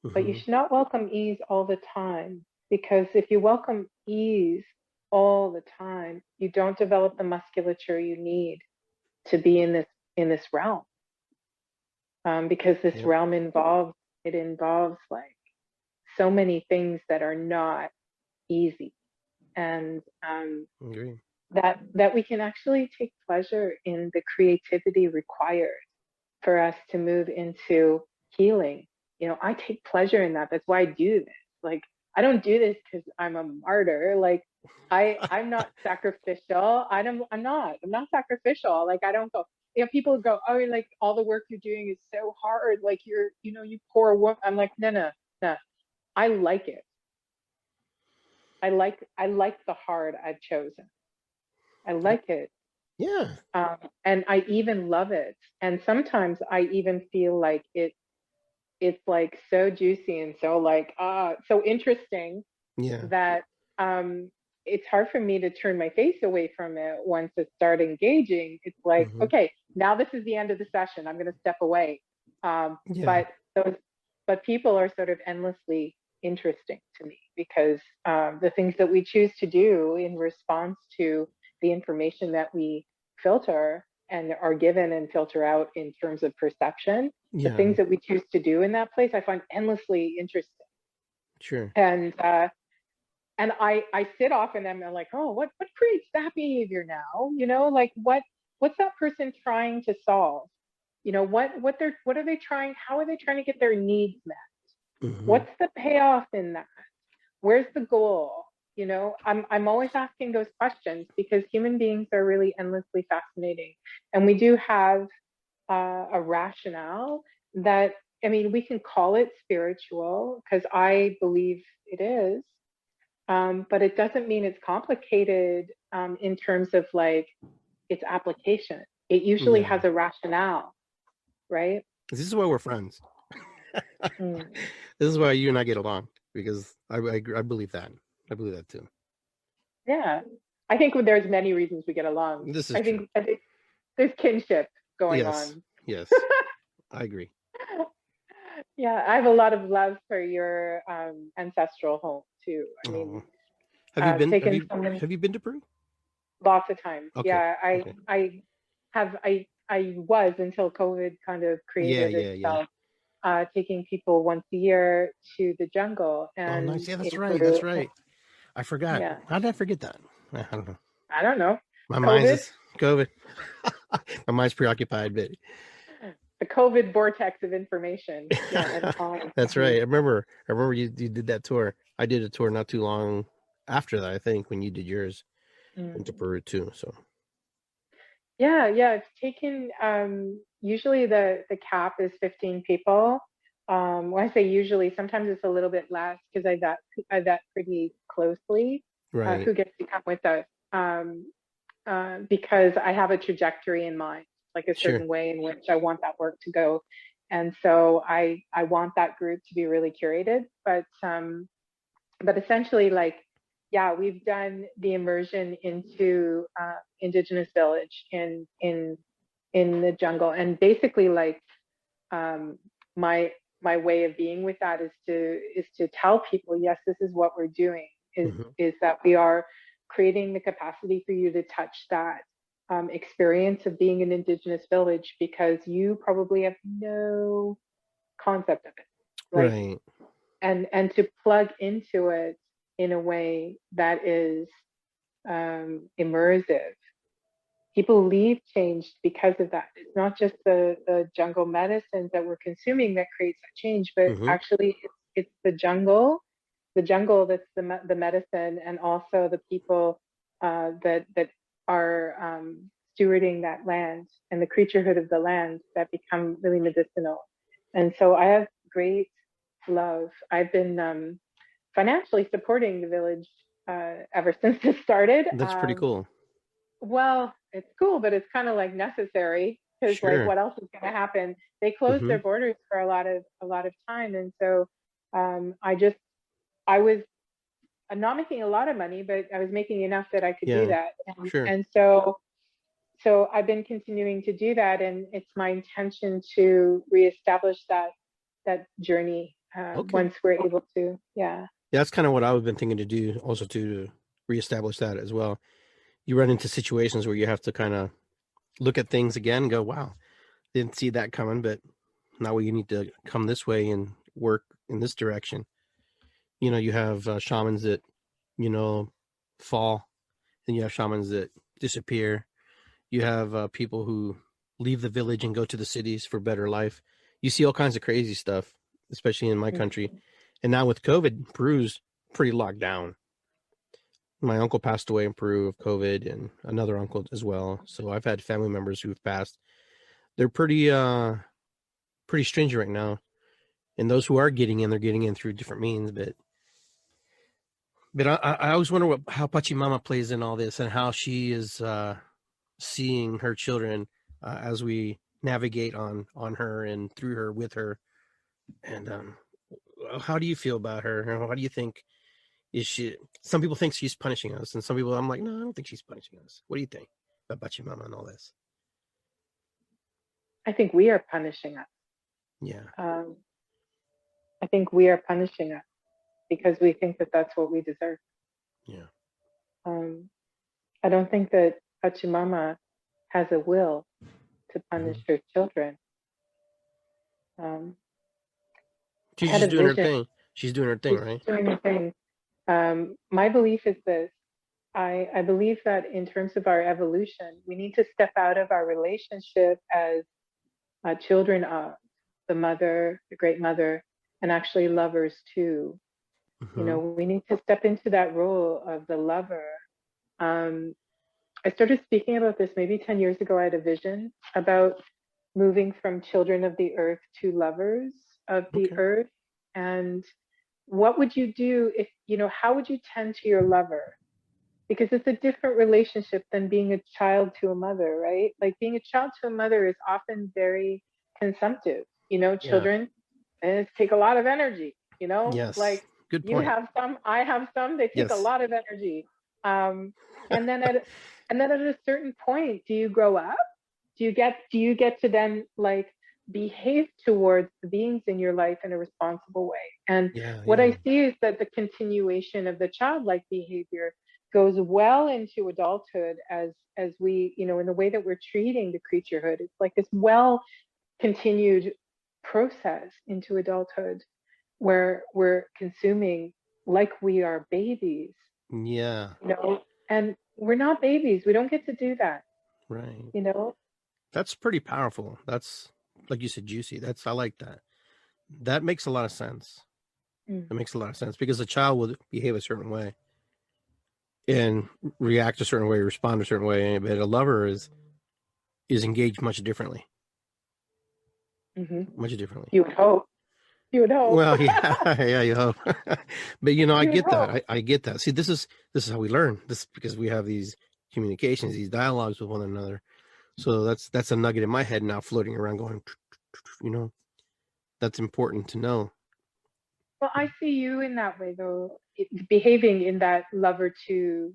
But you should not welcome ease all the time, because if you welcome ease all the time, you don't develop the musculature you need to be in this realm. Because this Yep. realm involves like so many things that are not easy, and Agree. that we can actually take pleasure in the creativity required for us to move into healing. You know, I take pleasure in that. That's why I do this. Like, I don't do this because I'm a martyr. Like, I'm not sacrificial. I'm not sacrificial. Like, I don't go. You know, people go, oh, like all the work you're doing is so hard. Like you poor woman. I'm like, no. I like it. I like the hard I've chosen. I like it. Yeah. And I even love it. And sometimes I even feel like it's like so juicy and so like so interesting Yeah. that it's hard for me to turn my face away from it once it start engaging. It's like, okay, now this is the end of the session. I'm going to step away. Yeah. But people are sort of endlessly interesting to me because the things that we choose to do in response to the information that we filter and are given and filter out in terms of perception, the Yeah. things that we choose to do in that place, I find endlessly interesting. Sure. And I sit off and I'm like, oh, what creates that behavior now? You know, like what's that person trying to solve? You know, what are they trying? How are they trying to get their needs met? What's the payoff in that? Where's the goal? You know, I'm always asking those questions because human beings are really endlessly fascinating, and we do have a rationale that, I mean, we can call it spiritual because I believe it is, but it doesn't mean it's complicated in terms of like its application. It usually Yeah. has a rationale, right? This is why we're friends. Mm. This is why you and I get along, because I believe that. I believe that too. Yeah, I think there's many reasons we get along. This is I true. think I think there's kinship going Yes. on. Yes. I agree. Yeah, I have a lot of love for your ancestral home too. I mean, Oh. Have you been taken someone have you been to Peru? lots of times. Okay. Yeah, Okay. I was until COVID kind of Yeah, created yeah, yeah. itself, taking people once a year to the jungle Oh, nice. and Yeah, that's in right. That's Peru. right. I forgot. Yeah, How did I forget that? I don't know. I don't know. My mind's COVID, just COVID. My mind's preoccupied, but the COVID vortex of information. Yeah, it's fine. that's right. I remember you did that tour. I did a tour not too long after that, I think, when you did yours. Went to Mm. Peru too. So Yeah, it's taken, usually the cap is 15 people. When I say usually, sometimes it's a little bit less because I vet pretty closely Right. who gets to come with us, because I have a trajectory in mind, like a Sure. certain way in which I want that work to go. And so I want that group to be really curated, but essentially, like, yeah, we've done the immersion into indigenous village in the jungle, and basically, like, um, my my way of being with that is to tell people, yes, this is what we're doing. Is Hmm. is that we are creating the capacity for you to touch that experience of being an indigenous village, because you probably have no concept of it, like, Right. and to plug into it in a way that is immersive. People leave changed because of that. It's not just the jungle medicines that we're consuming that creates that change, but Hmm. actually it's the jungle that's the medicine, and also the people that are stewarding that land and the creaturehood of the land that become really medicinal. And so I have great love. I've been financially supporting the village ever since it started. That's pretty cool. Well, it's cool, but it's kind of like necessary, because, like, Sure. what else is going to happen? They closed Hmm. their borders for a lot of time, and so I was not making a lot of money, but I was making enough that I could do Yeah. that, and, Sure. and so I've been continuing to do that, and it's my intention to reestablish that journey Okay. once we're able to. Yeah. Yeah, that's kind of what I've been thinking to do also to reestablish that as well. You run into situations where you have to kind of look at things again and go, wow, didn't see that coming, but now you need to come this way and work in this direction. You have shamans that, you know, fall, and you have shamans that disappear. You have people who leave the village and go to the cities for better life. You see all kinds of crazy stuff, especially in my country. And now with COVID, Peru's pretty locked down. My uncle passed away in Peru of COVID, and another uncle as well. So I've had family members who've passed. They're pretty stringent right now. And those who are getting in, they're getting in through different means. But I always wonder how Pachamama plays in all this, and how she is seeing her children as we navigate on her and through her with her. And how do you feel about her? How do you think is she? Some people think she's punishing us, and some people, I'm like, no, I don't think she's punishing us. What do you think about Pachamama and all this? I think we are punishing us. Yeah. Um, I think we are punishing us because we think that that's what we deserve. Yeah. Um, I don't think that Pachamama has a will to punish Hmm. her children. Um, I She's had just a doing her vision. thing. She's doing her thing, She's right? doing a thing. My belief is this. I believe that in terms of our evolution, we need to step out of our relationship as children of the mother, the great mother, and actually lovers too. Hmm. We need to step into that role of the lover. Um, I started speaking about this maybe 10 years ago. I had a vision about moving from children of the earth to lovers of the Okay. earth. And what would you do if, how would you tend to your lover? Because it's a different relationship than being a child to a mother, right? Like, being a child to a mother is often very consumptive. Yeah. Children, and it take a lot of energy, Yes. like, Good you point. have some, I have some, they take a Yes. lot of energy. Um, and then at a certain point, do you grow up? Do you get to then, like, behave towards the beings in your life in a responsible way? And Yeah. what I Yeah. see is that the continuation of the childlike behavior goes well into adulthood, as we, in the way that we're treating the creaturehood. It's like this well continued process into adulthood, where we're consuming like we are babies, Yeah. you know, and we're not babies. We don't get to do that, Right. you know. That's pretty powerful. That's, like you said, juicy. I like that. That makes a lot of sense. Mm. It makes a lot of sense because a child will behave a certain way and react a certain way, respond a certain way. But a lover is is engaged much differently. Hmm. Much differently. You would hope. You would hope. Well, yeah, yeah, you hope. But you know, I You would get hope. that. I get that. See, this is how we learn. This because we have these communications, these dialogues with one another. So that's a nugget in my head now, floating around, going, you know, that's important to know. Well, I see you in that way, though, behaving in that lover two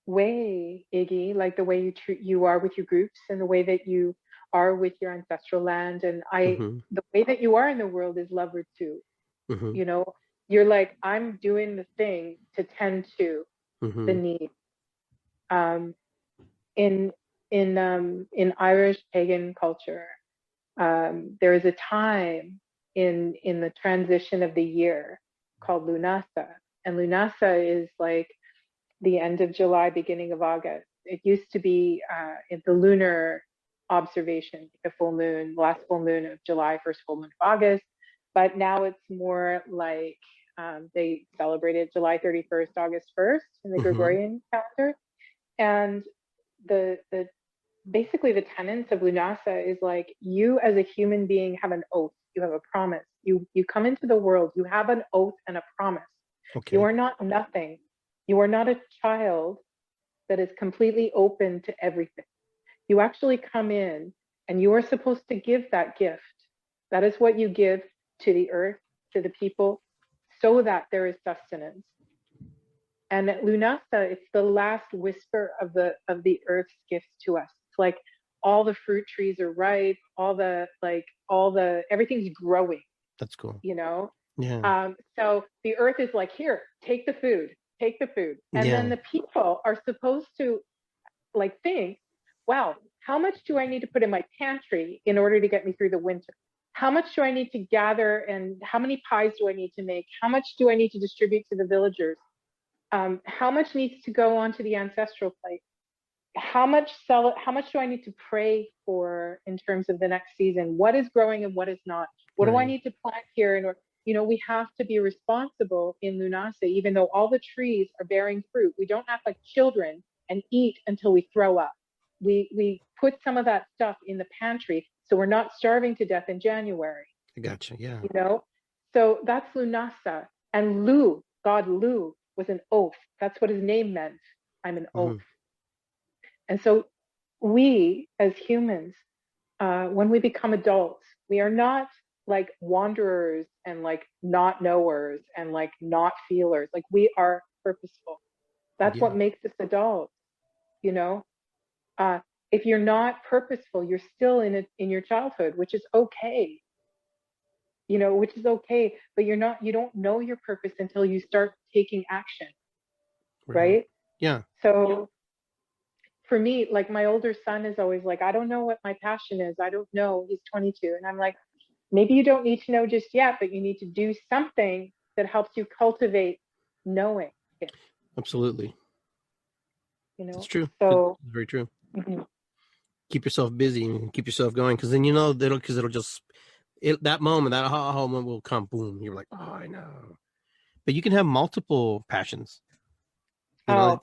way, Iggy, like the way you are with your groups and the way that you are with your ancestral land. And Mm-hmm. the way that you are in the world is lover two. Mm-hmm. You know, you're like, I'm doing the thing to tend to the Mm-hmm. need. Um, in in Irish pagan culture, there is a time in the transition of the year called Lunasa, and Lunasa is like the end of July, beginning of August. It used to be in the lunar observation, the full moon, last full moon of July, first full moon of August. But now it's more like they celebrated July 31st, August 1st in the Mm-hmm. Gregorian calendar. And the basically the tenets of Lunasa is like you as a human being have an oath, you have a promise. You come into the world, you have an oath and a promise. You Okay. are not nothing. You are not a child that is completely open to everything. You actually come in and you are supposed to give that gift. That is what you give to the earth, to the people, so that there is sustenance. And at Lunasa, it's the last whisper of the earth's gifts to us. It's like all the fruit trees are ripe, all the everything's growing, That's cool. you know. Yeah. So the earth is like, here, take the food, and then Yeah. the people are supposed to like think, wow, how much do I need to put in my pantry in order to get me through the winter? How much do I need to gather, and how many pies do I need to make? How much do I need to distribute to the villagers? How much needs to go onto the ancestral plate? How much do I need to pray for in terms of the next season? What is growing and what is not? What do I Right. need to plant here? And we have to be responsible in Lunasa, even though all the trees are bearing fruit. We don't act like children and eat until we throw up. We put some of that stuff in the pantry so we're not starving to death in January. I gotcha. Yeah. You know, so that's Lunasa. And Lu, God Lu, was an oath. That's what his name meant. I'm an Mm-hmm. oath. And so we as humans, when we become adults, we are not like wanderers and like not knowers and like not feelers. Like we are purposeful. That's Yeah. what makes us adults, you know. Uh, if you're not purposeful, you're still in your childhood, which is okay, which is okay. But you don't know your purpose until you start taking action, Right. right? Yeah. So for me, like my older son is always like, I don't know what my passion is. I don't know. He's 22. And I'm like, maybe you don't need to know just yet, but you need to do something that helps you cultivate knowing it, Absolutely. you It's know? true. It's So, very true. mhm. Keep yourself busy and keep yourself going, because then it'll just that moment, that aha moment will come. Boom. You're like, oh, I know. But you can have multiple passions. Oh,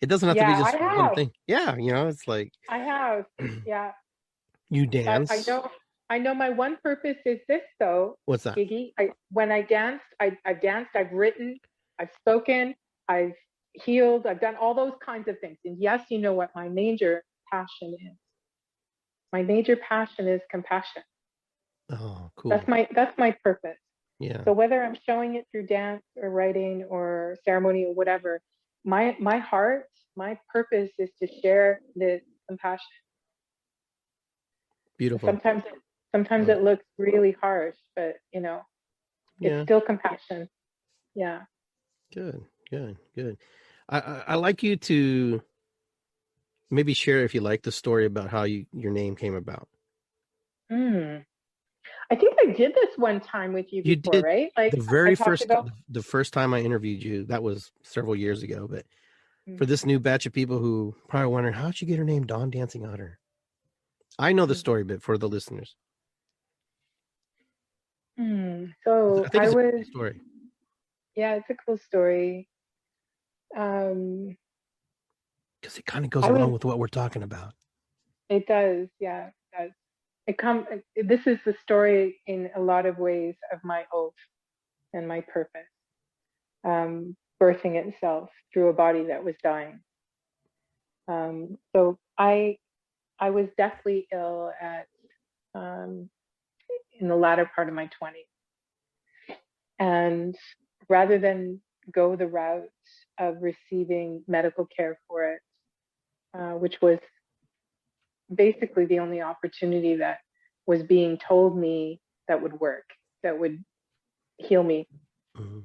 It doesn't have to be yeah, I just one have. thing. Yeah. It's like I have. Yeah. you But dance. I know my one purpose is this though, What's that? Iggy. When I danced, I've danced, I've written, I've spoken, I've healed, I've done all those kinds of things. And yes, you know what my major passion is. My major passion is compassion. Oh, cool. That's my purpose. Yeah. So whether I'm showing it through dance or writing or ceremony or whatever, my heart, my purpose is to share this compassion. Beautiful. Sometimes Oh, it looks really harsh, but it's yeah. still compassion. Yeah. Good. Good. Good. I like you to maybe share, if you like, the story about how your name came about. Mm. I think I did this one time with you You before, did right? Like the I very talked first about. the first time I interviewed you. That was several years ago. But for Mm, this new batch of people who probably wondering, how'd you get her name, Dawn Dancing Otter? I know the mm, story, but for the listeners, So I think I it's a cool was, story. yeah, it's a cool story. Um, Because it kind of goes I was, along with what we're talking about. It does. Yeah, it does. This is the story in a lot of ways of my oath and my purpose, birthing itself through a body that was dying. So I was deathly ill at in the latter part of my 20s, and rather than go the route of receiving medical care for it, which was basically the only opportunity that was being told me that would work, that would heal me, Mm-hmm.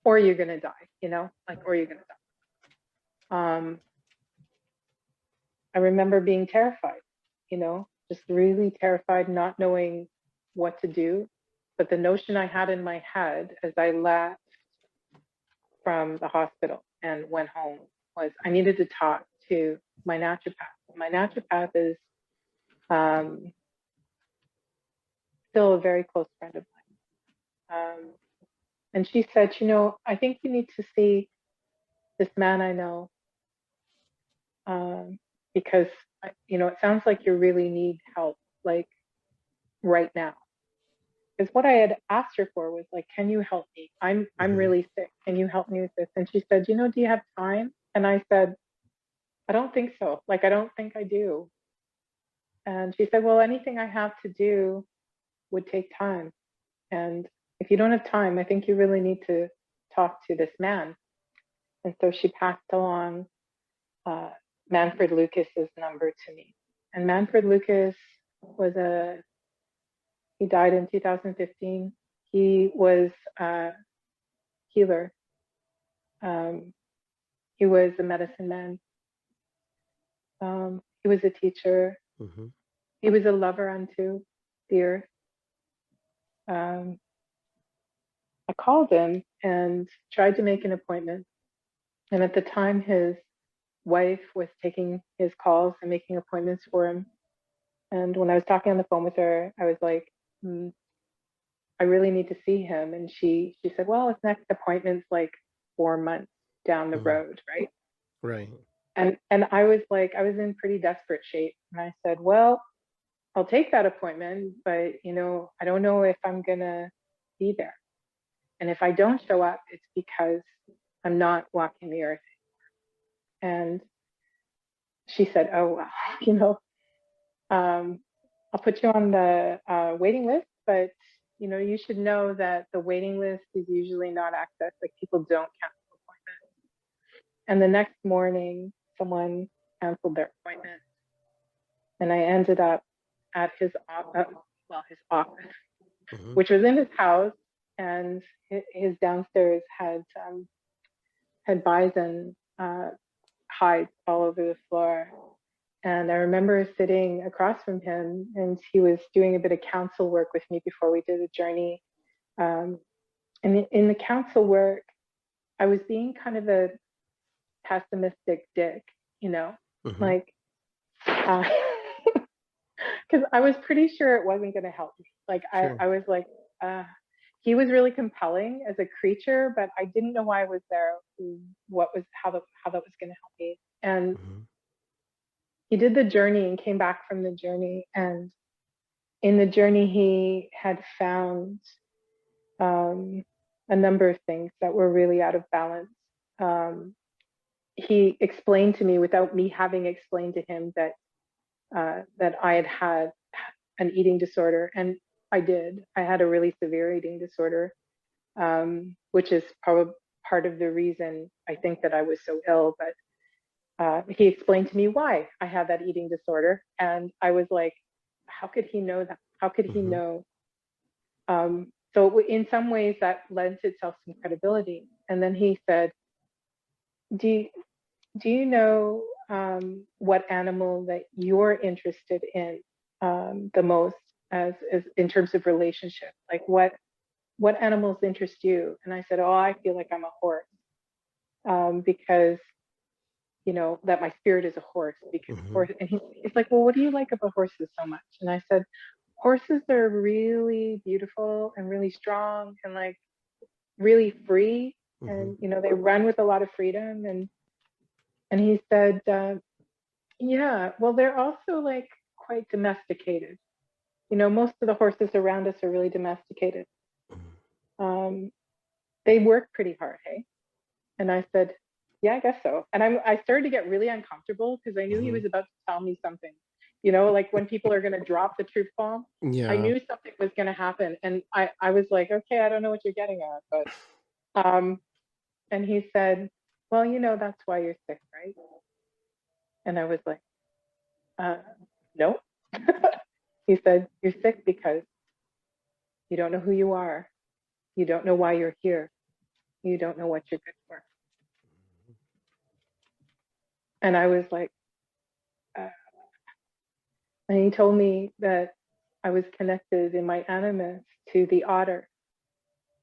or you're gonna die, or you're gonna die. I remember being terrified, just really terrified, not knowing what to do. But the notion I had in my head as I left from the hospital and went home was I needed to talk to my naturopath. My naturopath is still a very close friend of mine. And she said, I think you need to see this man I know, because, it sounds like you really need help, like right now. Because what I had asked her for was like, can you help me? I'm really sick. Can you help me with this? And she said, do you have time? And I said, I don't think so. Like, I don't think I do. And she said, well, anything I have to do would take time. And if you don't have time, I think you really need to talk to this man. And so she passed along Manfred Lucas's number to me. And Manfred Lucas he died in 2015. He was a healer. He was a medicine man. He was a teacher. Mm-hmm. He was a lover unto the earth. I called him and tried to make an appointment. And at the time, his wife was taking his calls and making appointments for him. And when I was talking on the phone with her, I was like, I really need to see him. And she said, well, his next appointment's like 4 months down the road, right? Right. And I was like, I was in pretty desperate shape. And I said, well, I'll take that appointment, but I don't know if I'm gonna be there. And if I don't show up, it's because I'm not walking the earth. And she said, oh, well, I'll put you on the waiting list, but you should know that the waiting list is usually not accessed. Like, people don't cancel appointments. And the next morning, someone canceled their appointment, and I ended up at his office, which was in his house, and his downstairs had bison hides all over the floor. And I remember sitting across from him, and he was doing a bit of counsel work with me before we did a journey. And in the counsel work, I was being kind of a pessimistic dick, like, because I was pretty sure it wasn't going to help me. Like, sure. I was like, he was really compelling as a creature, but I didn't know why I was there, how that was going to help me. And he did the journey and came back from the journey. And in the journey, he had found a number of things that were really out of balance. He explained to me, without me having explained to him, that I had an eating disorder. And I did. I had a really severe eating disorder, which is probably part of the reason I think that I was so ill. But he explained to me why I had that eating disorder. And I was like, how could he know that? How could he know? So in some ways that lends itself some credibility. And then he said, do you know what animal that you're interested in the most as in terms of relationship? Like, what animals interest you? And I said, oh, I feel like I'm a horse, because that my spirit is a horse, because horse. And he's like, well, what do you like about horses so much? And I said, horses are really beautiful and really strong and like really free, and they run with a lot of freedom. And he said, Yeah, well, they're also like quite domesticated. You know, most of the horses around us are really domesticated. Um, they work pretty hard, hey? And I said, yeah, I guess so. And I started to get really uncomfortable because I knew he Mm-hmm. was about to tell me something. You know, like when people are going to drop the truth bomb, I Yeah. knew something was going to happen. And I was like, okay, I don't know what you're getting at. But, and he said, well, you know, that's why you're sick, right? And I was like, uh, no. He said, you're sick because you don't know who you are. You don't know why you're here. You don't know what you're good for. And I was like, uh, and he told me that I was connected in my animus to the otter,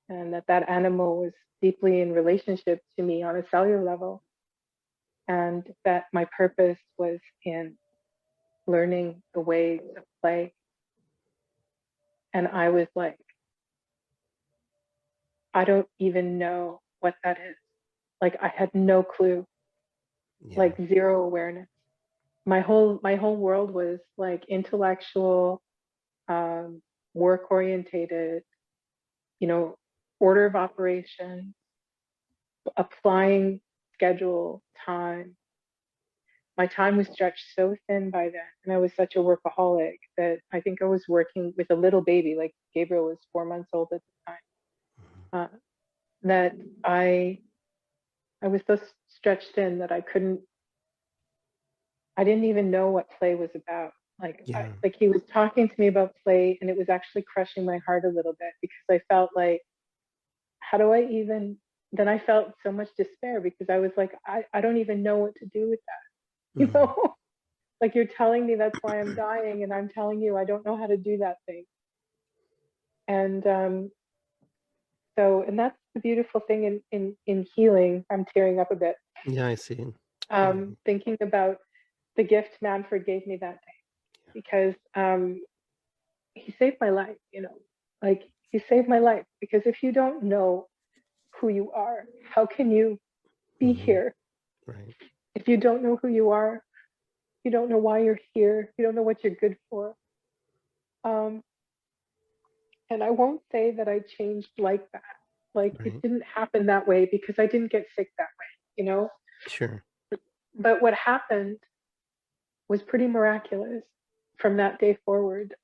and that animal was deeply in relationship to me on a cellular level, and that my purpose was in learning the ways of play. And I was like, I don't even know what that is. Like I had no clue, Yeah. like zero awareness. My whole world was like intellectual, um, work orientated, you know, order of operation, applying schedule, time. My time was stretched so thin by then, and I was such a workaholic that I think I was working with a little baby, like Gabriel was 4 months old at the time. That I was so stretched in that I didn't even know what play was about. Yeah. Like he was talking to me about play, and it was actually crushing my heart a little bit because I felt like, how do I even? Then I felt so much despair because I was like, I don't even know what to do with that, you Mm-hmm. know. Like you're telling me that's why I'm dying, and I'm telling you I don't know how to do that thing. And and that's the beautiful thing in healing. I'm tearing up a bit, Yeah, I see. Mm-hmm. thinking about the gift Manfred gave me that day because he saved my life. You know, like he saved my life because if you don't know who you are, how can you be Mm-hmm. here? Right. If you don't know who you are, you don't know why you're here. You don't know what you're good for. Um, And I won't say that I changed like that. Like it Right. didn't happen that way because I didn't get sick that way, you know? Sure. But what happened was pretty miraculous from that day forward.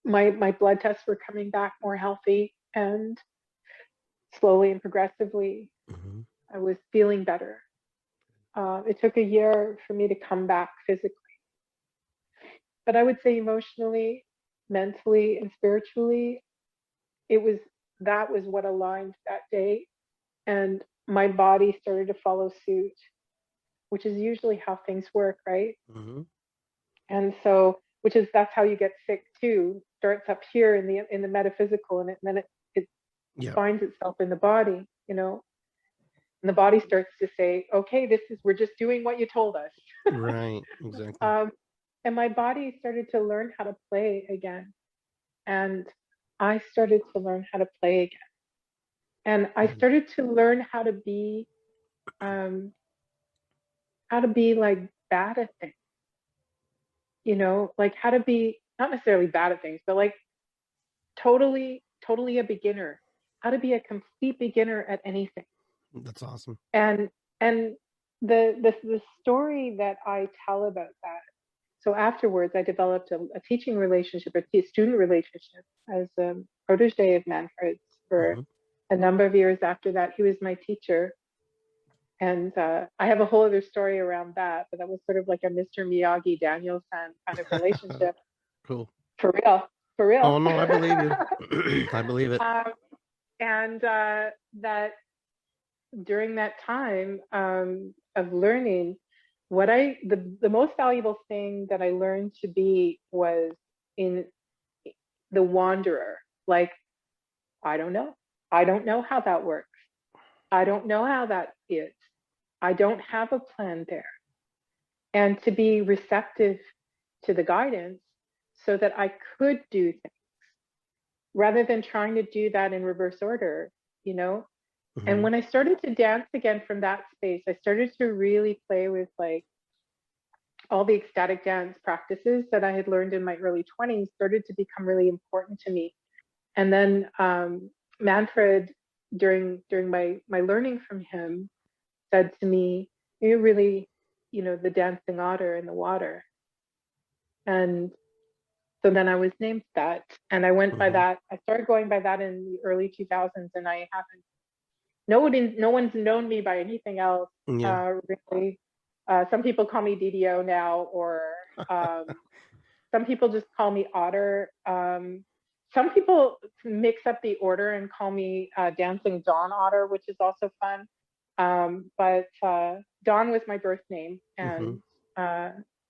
My blood tests were coming back more healthy, and slowly and progressively, Mm-hmm. I was feeling better. It took a year for me to come back physically, but I would say emotionally, mentally, and spiritually, it was that was what aligned that day, and my body started to follow suit, which is usually how things work, right? Mm-hmm. And so, which is that's how you get sick too. Starts up here in the metaphysical, and then it Yeah. finds itself in the body, you know. And the body starts to say, "Okay, we're just doing what you told us." Right. Exactly. um, and my body started to learn how to play again, and I started to learn how to play again, and I Mm-hmm. started to learn um, how to be like bad at things, you know, like how to be not necessarily bad at things, but like totally a beginner, how to be a complete beginner at anything. That's awesome. And and the story that I tell about that. So afterwards, I developed a teaching relationship, a student relationship as a protege of Manfred's for Mm-hmm. a number of years after that. He was my teacher. And I have a whole other story around that, but that was sort of like a Mr. Miyagi Daniel-san kind of relationship. Cool. For real, for real. Oh no, I believe you. I believe it. um, and that during that time of learning, the most valuable thing that I learned to be was in the wanderer. Like I don't know how that works. I don't know how that is. I don't have a plan there. And to be receptive to the guidance so that I could do things rather than trying to do that in reverse order, you know? And Mm-hmm. when I started to dance again from that space, I started to really play with like all the ecstatic dance practices that I had learned in my early 20s started to become really important to me. And then Manfred, during my learning from him, said to me, "You're really, the dancing otter in the water." And so then I was named that, and I went by that. I started going by that in the early 2000s, and I haven't. No one's known me by anything else, Yeah. really. Some people call me DDO now, or some people just call me Otter. Some people mix up the order and call me Dancing Dawn Otter, which is also fun. But Dawn was my birth name, and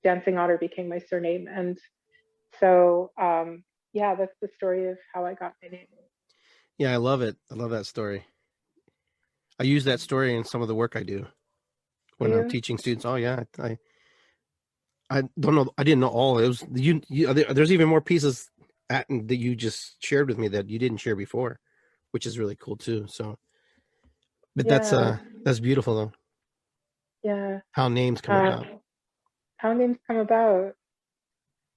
Dancing Otter became my surname. And so, yeah, that's the story of how I got my name. Yeah, I love it. I love that story. I use that story in some of the work I do when I'm teaching students. Oh yeah, I don't know. I didn't know all. It was there's even more pieces that you just shared with me that you didn't share before, which is really cool too. So, but that's beautiful though. Yeah. How names come about. How names come about.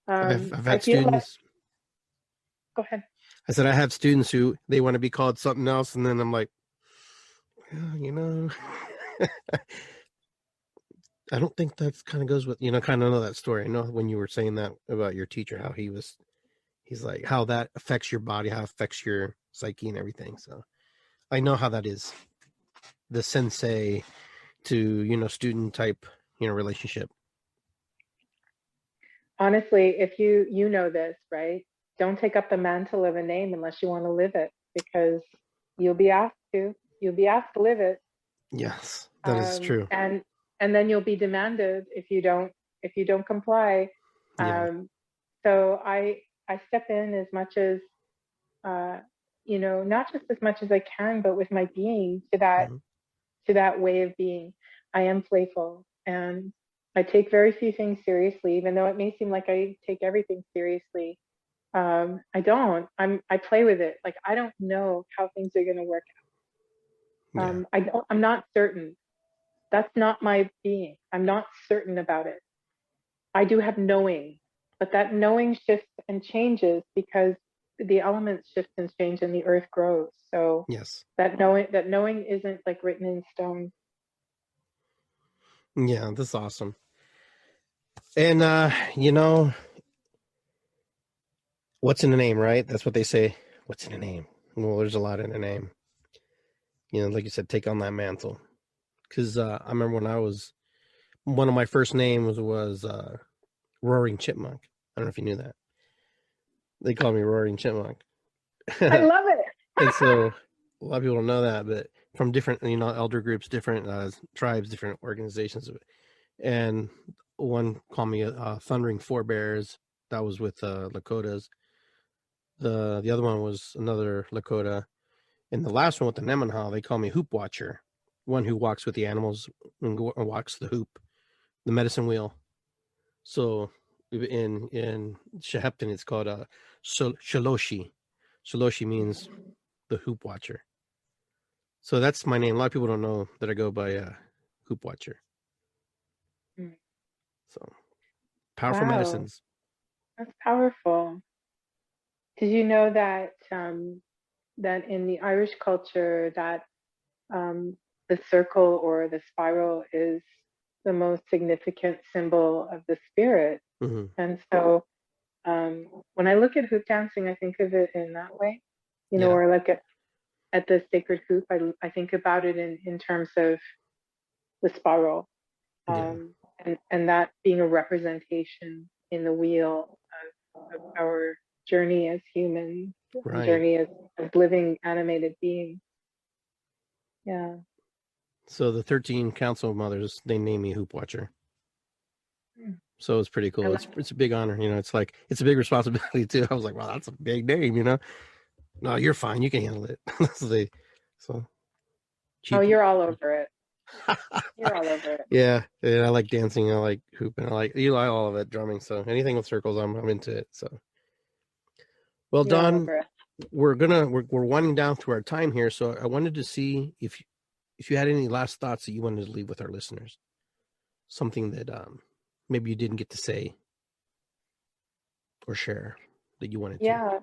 I've I had feel students. Go ahead. I said I have students who they want to be called something else, and then I'm like, I don't think that's kind of goes with kind of know that story. I know when you were saying that about your teacher, how he's like how that affects your body, how it affects your psyche and everything. So I know how that is. The sensei to student type relationship. Honestly, if you know this, right? Don't take up the mantle of a name unless you want to live it, because you'll be asked to. You'll be asked to live it. Yes, that is true. And then you'll be demanded if you don't comply. Yeah. So I step in as much as not just as much as I can, but with my being to that way of being. I am playful, and I take very few things seriously, even though it may seem like I take everything seriously. I don't. I play with it. Like, I don't know how things are going to work out. I'm not certain. That's not my being. I'm not certain about it. I do have knowing, but that knowing shifts and changes because the elements shift and change and the earth grows. So yes, that knowing isn't like written in stone. yeah, that's awesome. And what's in the name, right? That's what they say. What's in the name? Well, there's a lot in the name. Like you said, take on that mantle. Because I remember when I was one of my first names was Roaring Chipmunk. I don't know if you knew that. They call me Roaring Chipmunk. I love it. And so a lot of people don't know that, but from different, elder groups, different tribes, different organizations. And one called me Thundering Forebears. That was with Lakotas. The other one was another Lakota. And the last one with the Nemanhal, they call me Hoop Watcher. One who walks with the animals and walks the hoop, the medicine wheel. So in Shehepton, it's called Shaloshi. Shaloshi means the hoop watcher. So that's my name. A lot of people don't know that I go by hoop watcher. So powerful medicines. That's powerful. Did you know that that in the Irish culture that the circle or the spiral is the most significant symbol of the spirit? Mm-hmm. And so when I look at hoop dancing, I think of it in that way, or like at the sacred hoop, I think about it in terms of the spiral, and that being a representation in the wheel of our journey as humans, Right. journey as living animated beings. Yeah. So the 13 council mothers, they name me Hoop Watcher. So it's pretty cool. It's a big honor. It's like, it's a big responsibility too. I was like, wow, that's a big name, No, you're fine. You can handle it. So. You're all over it. You're all over it. Yeah. I like dancing. I like hooping. I like all of it, drumming. So anything with circles, I'm into it. So. Well, Dawn, we're winding down to our time here. So I wanted to see if you had any last thoughts that you wanted to leave with our listeners. Something that maybe you didn't get to say or share that you wanted to? Yeah.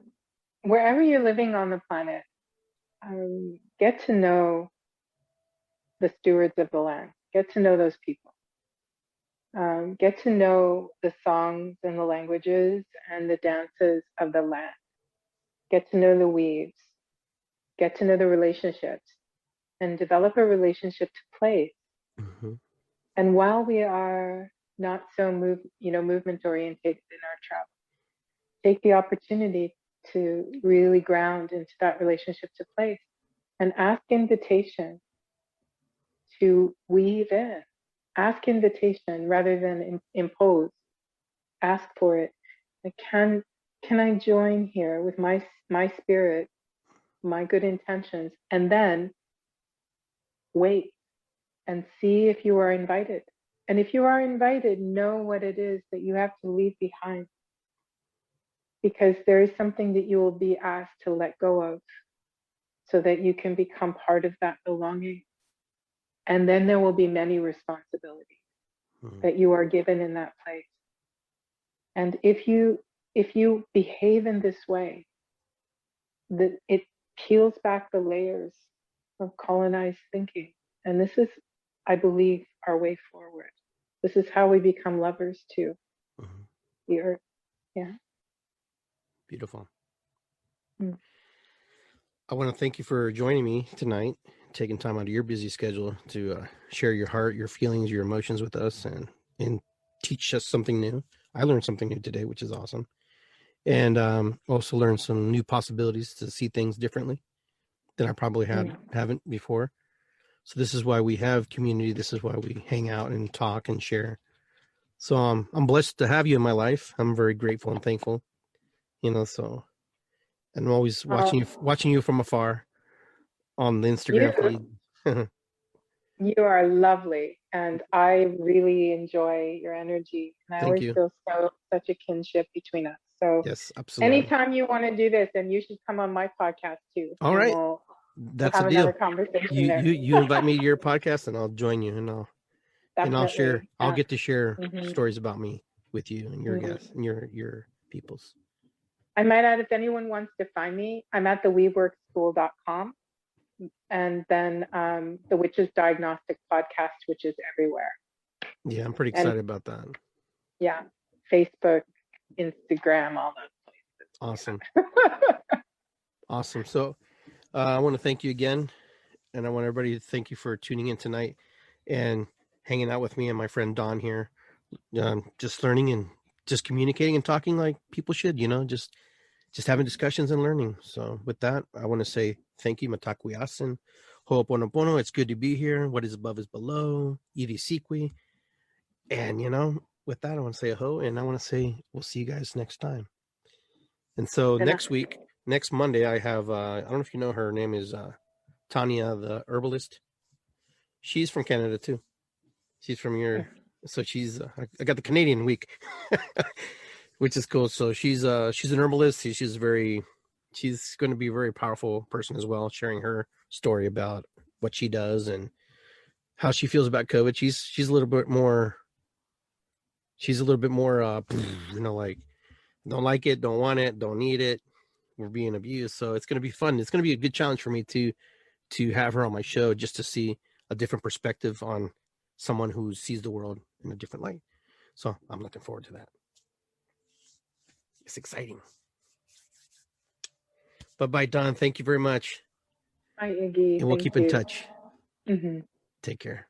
Wherever you're living on the planet, get to know the stewards of the land. Get to know those people. Get to know the songs and the languages and the dances of the land. Get to know the weaves. Get to know the relationships and develop a relationship to place. Mm-hmm. And while we are not so movement orientated in our travel, take the opportunity to really ground into that relationship to place and ask invitation to weave in. Ask invitation rather than impose. Ask for it. Like, can I join here with my spirit, my good intentions, and then wait and see if you are invited. And if you are invited, know what it is that you have to leave behind, because there is something that you will be asked to let go of so that you can become part of that belonging. And then there will be many responsibilities that you are given in that place. And if you behave in this way, that it peels back the layers of colonized thinking. And this is, I believe, our way forward. This is how we become lovers to the earth. Yeah. Beautiful. Mm. I want to thank you for joining me tonight, taking time out of your busy schedule to share your heart, your feelings, your emotions with us, and teach us something new. I learned something new today, which is awesome. And also learned some new possibilities to see things differently than I probably haven't before. So this is why we have community. This is why we hang out and talk and share. So I'm blessed to have you in my life. I'm very grateful and thankful. So and I'm always watching you from afar on the Instagram feed. You are lovely, and I really enjoy your energy, and I Thank always you. feel such a kinship between us. So yes, absolutely. Anytime you want to do this, then you should come on my podcast too. All right, that's we'll have a deal. another conversation You invite me to your podcast, and I'll join you, and I'll share. I'll get to share stories about me with you and your guests and your peoples. I might add, if anyone wants to find me, I'm at theweaveworkschool.com, and then the Witches Diagnostic Podcast, which is everywhere. Yeah, I'm pretty excited about that. Yeah, Facebook, Instagram, all those places. Awesome. Awesome. So I want to thank you again, and I want everybody to thank you for tuning in tonight and hanging out with me and my friend Don here, just learning and just communicating and talking like people should, just having discussions and learning. So with that, I want to say thank you, Matakuyasin, Ho'oponopono. It's good to be here. What is above is below. Iri Sikwi. And, with that, I want to say a ho, and I want to say we'll see you guys next time. And so next Monday, I have, I don't know if you know her, her name is Tanya, the herbalist. She's from Canada too. She's from so she's, I got the Canadian week, which is cool. So she's an herbalist. She's going to be a very powerful person as well, sharing her story about what she does and how she feels about COVID. She's a little bit more, like, don't like it, don't want it, don't need it. We're being abused. So it's going to be fun. It's going to be a good challenge for me to have her on my show, just to see a different perspective on someone who sees the world in a different light. So I'm looking forward to that. It's exciting. Bye, Don. Thank you very much. Bye, Iggy. And we'll keep in touch. Mm-hmm. Take care.